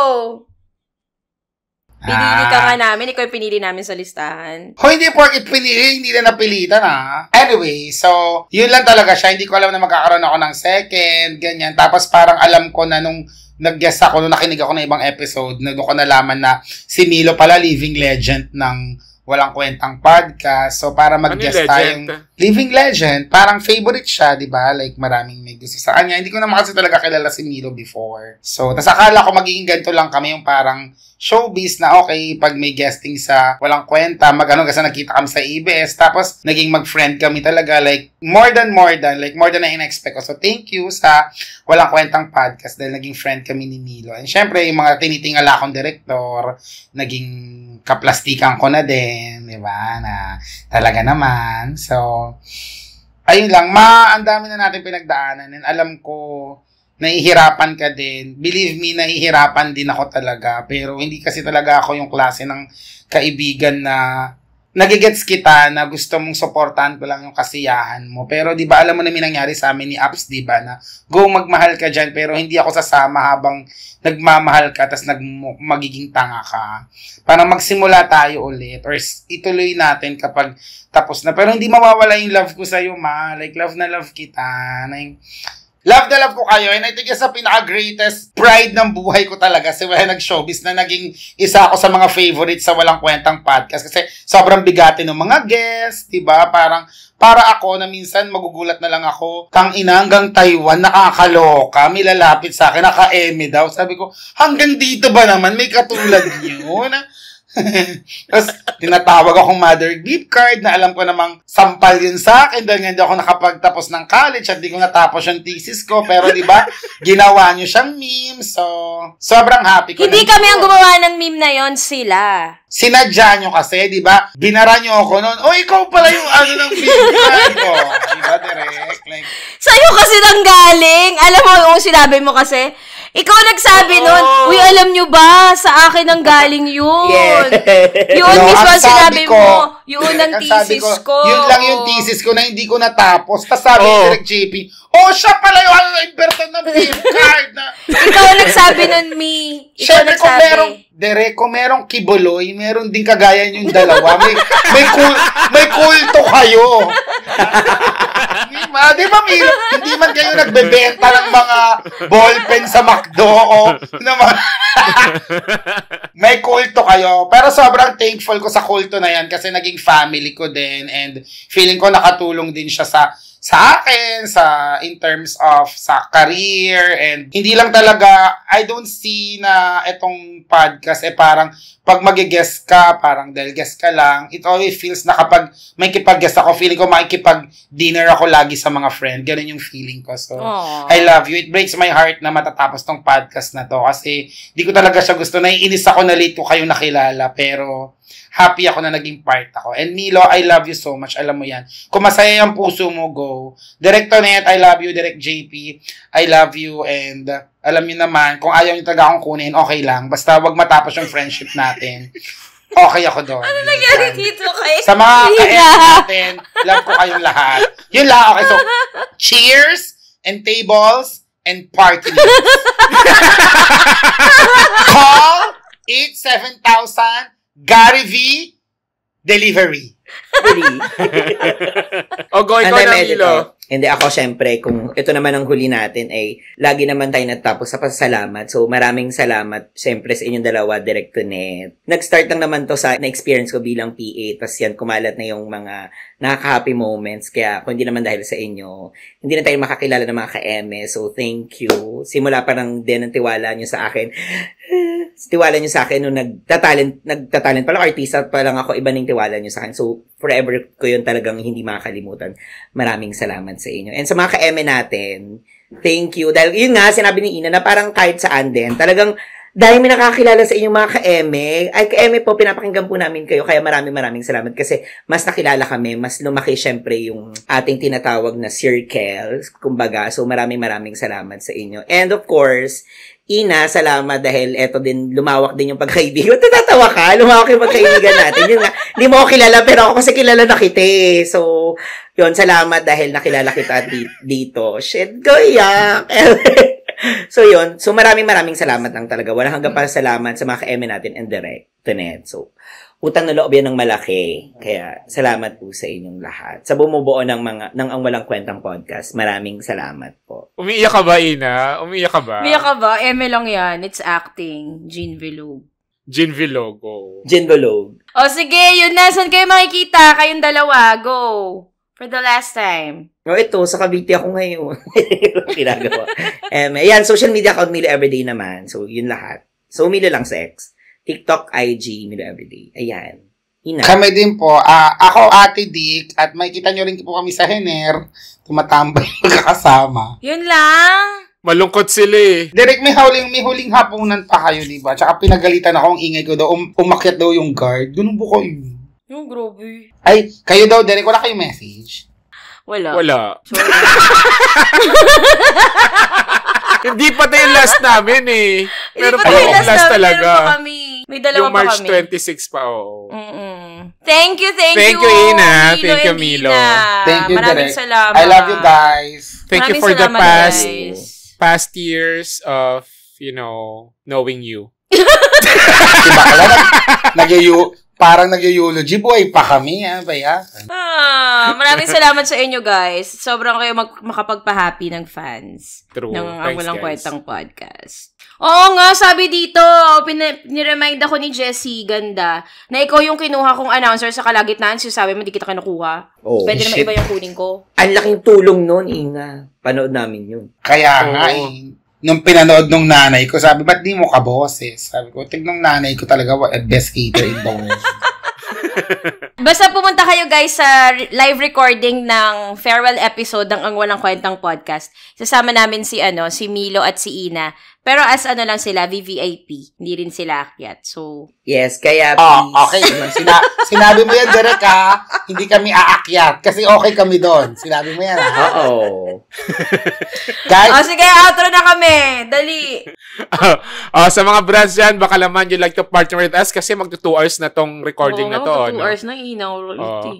Pinili ka nga namin, ikaw yung pinili namin sa listahan. Hindi porket pinili, hindi na napilitan Anyway, so, yun lang talaga siya. Hindi ko alam na magkakaroon ako ng second, ganyan. Tapos parang alam ko na nung nag-guest ako, nung nakinig ako ng ibang episode, na doon ko nalaman na si Milo pala living legend ng Walang Kwentang Podcast. So, para mag-guest tayong living legend, parang favorite siya, di ba? Like, maraming may gusto sa kanya. Hindi ko naman kasi talaga kilala si Milo before. So, tas akala ko magiging ganito lang kami, yung parang showbiz na okay, pag may guesting sa Walang Kwenta, kasi nakita kami sa EBS, tapos naging mag-friend kami talaga, like, more than na in-expect ko. So, thank you sa Walang Kwentang Podcast dahil naging friend kami ni Milo. And syempre, yung mga tinitingala kong direktor, naging kaplastikan ko na din, di ba, na talaga naman. So, ayun lang, ang dami na natin pinagdaanan, and alam ko, nahihirapan ka din. Believe me, nahihirapan din ako talaga. Pero hindi kasi talaga ako yung klase ng kaibigan na nagigets kita na gusto mong supportahan ko lang yung kasiyahan mo. Pero di ba alam mo na may nangyari sa amin ni Apps, di ba, na go magmahal ka dyan pero hindi ako sasama habang nagmamahal ka tas magiging tanga ka. Parang magsimula tayo ulit or ituloy natin kapag tapos na. Pero hindi mawawala yung love ko sa'yo, ma. Like, love na love kita. Love na love ko kayo, and I think sa pinaka-greatest pride ng buhay ko talaga si wala nag-showbiz na naging isa ako sa mga favorites sa Walang Kwentang Podcast kasi sobrang bigati ng mga guests, diba? Parang para ako na minsan magugulat na lang ako, kang ina hanggang Taiwan, nakakaloka, may lalapit sa akin, naka-eme daw. Sabi ko, hanggang dito ba naman, may katulad niyo na tapos, tinatawag akong mother gift card na alam ko namang sampal yun sa akin dahil hindi ako nakapagtapos ng college at di ko natapos yung thesis ko. Pero di ba ginawa nyo siyang meme. So, sobrang happy ko. Hindi kami ang gumawa ng meme na yon, sila. Sinadya nyo kasi, di ba? Binara nyo ako noon. Ikaw pala yung ano ng gift card ko. Di ba, direct? Like, sa'yo kasi nang galing. Alam mo, yung sinabi mo kasi, ikaw nagsabi nun, uy, alam nyo ba, sa akin ang galing yun. Yeah. Yun, mismo sinabi ko, mo, yun ang thesis ko. Yun lang yung thesis ko na hindi ko natapos. Tapos sabi ni Direk JP, siya pala yung inverter ng gift card na. Ikaw ang nagsabi nun, Mi. Ikaw Siyempre, nagsabi. kung merong kibuloy, meron din kagaya yung dalawa. May kulto kayo. Di ba, Milo? Hindi man kayo nagbebenta ng mga ballpen sa McDo o naman. May kulto kayo. Pero sobrang thankful ko sa kulto na yan kasi naging family ko din and feeling ko nakatulong din siya sa akin, in terms of sa career, and hindi lang talaga, I don't see na itong podcast, parang, pag mag-guest ka, parang dahil guest ka lang, it always feels na kapag may kipag-guest ako, feeling ko makikipag-dinner ako lagi sa mga friend, ganun yung feeling ko, so, aww, I love you, it breaks my heart na matatapos tong podcast na to, kasi, di ko talaga siya gusto, naiinis ako na late ko kayo nakilala, pero, happy ako na naging part ako. And Milo, I love you so much. Alam mo yan. Kung masaya yung puso mo, go. Direct Tonet, I love you. Direct JP, I love you. And alam niyo naman, kung ayaw niyo talaga akong kunin, okay lang. Basta wag matapos yung friendship natin. Okay ako doon. Ano nangyari dito kay sa mga ka-end natin, love ko kayong lahat. Yun lang. Okay, so, cheers and tables and party. Call 8-7,000 Gary V. Delivery. Really. O, go, ikaw na, Milo. Hindi, ako syempre, kung ito naman ang huli natin, ay lagi naman tayo natapos sa pasasalamat. So, maraming salamat syempre sa inyong dalawa, Direct to Net. Nag-start lang naman to sa na-experience ko bilang PA, tas yan, kumalat na yung mga nakaka-happy moments. Kaya, kung hindi naman dahil sa inyo, hindi na tayo makakilala ng mga ka-eme. So, thank you. Simula pa lang din ang tiwala nyo sa akin. Tiwala nyo sa akin nung nagtatalent pala, artista pa lang ako, iba ning tiwala nyo sa akin. So, forever ko yun talagang hindi makakalimutan. Maraming salamat sa inyo. And sa mga ka-eme natin, thank you. Dahil yun nga, sinabi ni Ina na parang kahit saan din, talagang dahil may nakakilala sa inyong mga ka-eme, ay ka-eme po, pinapakinggan po namin kayo. Kaya maraming salamat kasi mas nakilala kami, mas lumaki syempre yung ating tinatawag na circle, kumbaga. So maraming salamat sa inyo. And of course, Ina, salamat dahil eto din, lumawak din yung pagkaibigan. Natatawa ka, lumawak yung pagkaibigan natin. Yun nga, hindi mo ako kilala, pero ako kasi kilala na kita eh. So, yun, salamat dahil nakilala kita dito. Shit, goyak! So, yun. So, maraming salamat lang talaga. Walang hanggang para salamat sa mga ka-eme natin and Direct to Net. So, utang na loob yan ng malaki. Kaya, salamat po sa inyong lahat. Sa bumubuo ng Ang Walang Kwentang Podcast, maraming salamat po. Umiiyak ka ba, Ina? Umiiyak ka ba? Umiiyak ka ba? Eme lang yan. It's acting. Jean Vilog. Jean Vilogo. Jean Vilog. O sige, yun na. Saan kayo makikita? Kayong dalawa. Go. For the last time. O ito, sa Cavite ako ngayon. Ginagawa. Ayan, social media account, Milo Everyday naman. So, yun lahat. So, Milo lang sa X. TikTok, IG, Milo Everyday. Ayan. Ina. Kami din po. Ako, Ate Dick, at makikita nyo rin po kami sa Hener. Tumatambay magkakasama. Yun lang. Malungkot sila eh. Direk, may huling hapunan pa kayo, diba? Tsaka pinagalitan ako, ang ingay ko daw, umakyat daw yung guard. Ganun po kayo. Yung grabe. Ay, kayo daw, Direk, wala kayong message? Wala. Hindi pa tayo last namin eh. Meron pa akong last talaga. Meron pa kami. May dalawa yung March pa kami. 26 pa, oo. Thank you, Thank you, Ina. Thank you, and Milo. Ina. Thank you, Maraming Direk. salamat. I love you guys. Thank you Maraming for the salamat, past years of, knowing you. Diba ka parang nag-eulogy boy pa kami, baya. Maraming salamat sa inyo, guys. Sobrang kayo makapagpa-happy ng fans. True. Ng Ang Thanks, Walang guys. Kwentang Podcast. Oo nga, sabi dito, niremind ako ni Jessie, ganda, na ikaw yung kinuha kong announcer sa kalagitnaan. Sabi mo, di kita kinukuha. Oh, Pwede naman shit. iba yung kunin ko. Ang laking tulong nun, Ina. Panood namin yun. Kaya nga nung pinanood nung nanay ko, sabi, ba't di mo kaboses? Sabi ko, tignong nanay ko talaga, best cater in the world. Basta pumunta kayo guys sa live recording ng farewell episode ng Ang Walang Kwentang Podcast. Sasama namin si Milo at si Ina. Pero as lang sila, VVIP. Hindi rin sila akyat. So, yes, kaya okay. Sinabi mo yan, Derek, ha? Hindi kami aakyat. Kasi okay kami doon. Sinabi mo yan, ha? Oo. Guys, sige, outro na kami. Dali. Sa mga brands dyan, baka naman you like to partner with us kasi magto 2 hours na tong recording na to. 2 hours na inaw.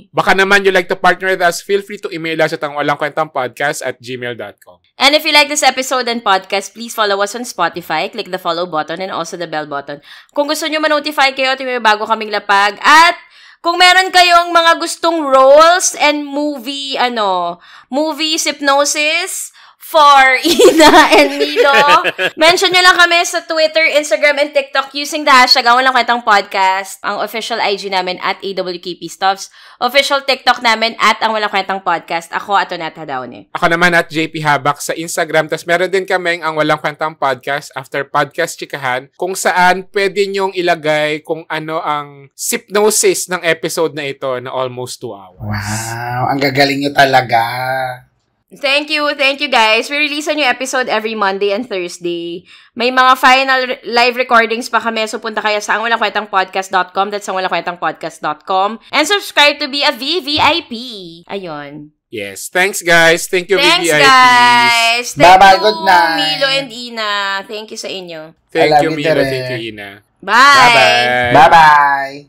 Baka naman you like to partner with us, feel free to email us at angwalangkwentangpodcast@gmail.com. And if you like this episode and podcast, please follow us on Spotify. Click the follow button and also the bell button. Kung gusto nyo ma-notify kayo, may bago kaming lapag. At kung meron kayong mga gustong roles and movie hypnosis for Ina and Milo, mention nyo lang kami sa Twitter, Instagram, and TikTok using the hashtag Ang Walang Kwentang Podcast. Ang official IG namin at AWKP Stuffs. Official TikTok namin at Ang Walang Kwentang Podcast. Ako, Atonata Daone. Ako naman at JP Habak sa Instagram. Tapos meron din kaming Ang Walang Kwentang Podcast after Podcast Chikahan, kung saan pwede nyong ilagay kung ano ang hypnosis ng episode na ito na almost 2 hours. wow, ang gagaling nyo talaga. Thank you guys. We release a new episode every Monday and Thursday. May mga final live recordings pa kami, so punta kayo sa angwalangkwentangpodcast.com, that's angwalangkwentangpodcast.com, and subscribe to be a VVIP. Ayun. Yes. Thanks, guys. Thank you, Thanks, VVIPs. guys. Thank Bye-bye. you, Good night. Milo and Ina. Thank you sa inyo. Thank I love you, you, Milo. Tere. Thank you, Ina. Bye! Bye-bye. Bye-bye.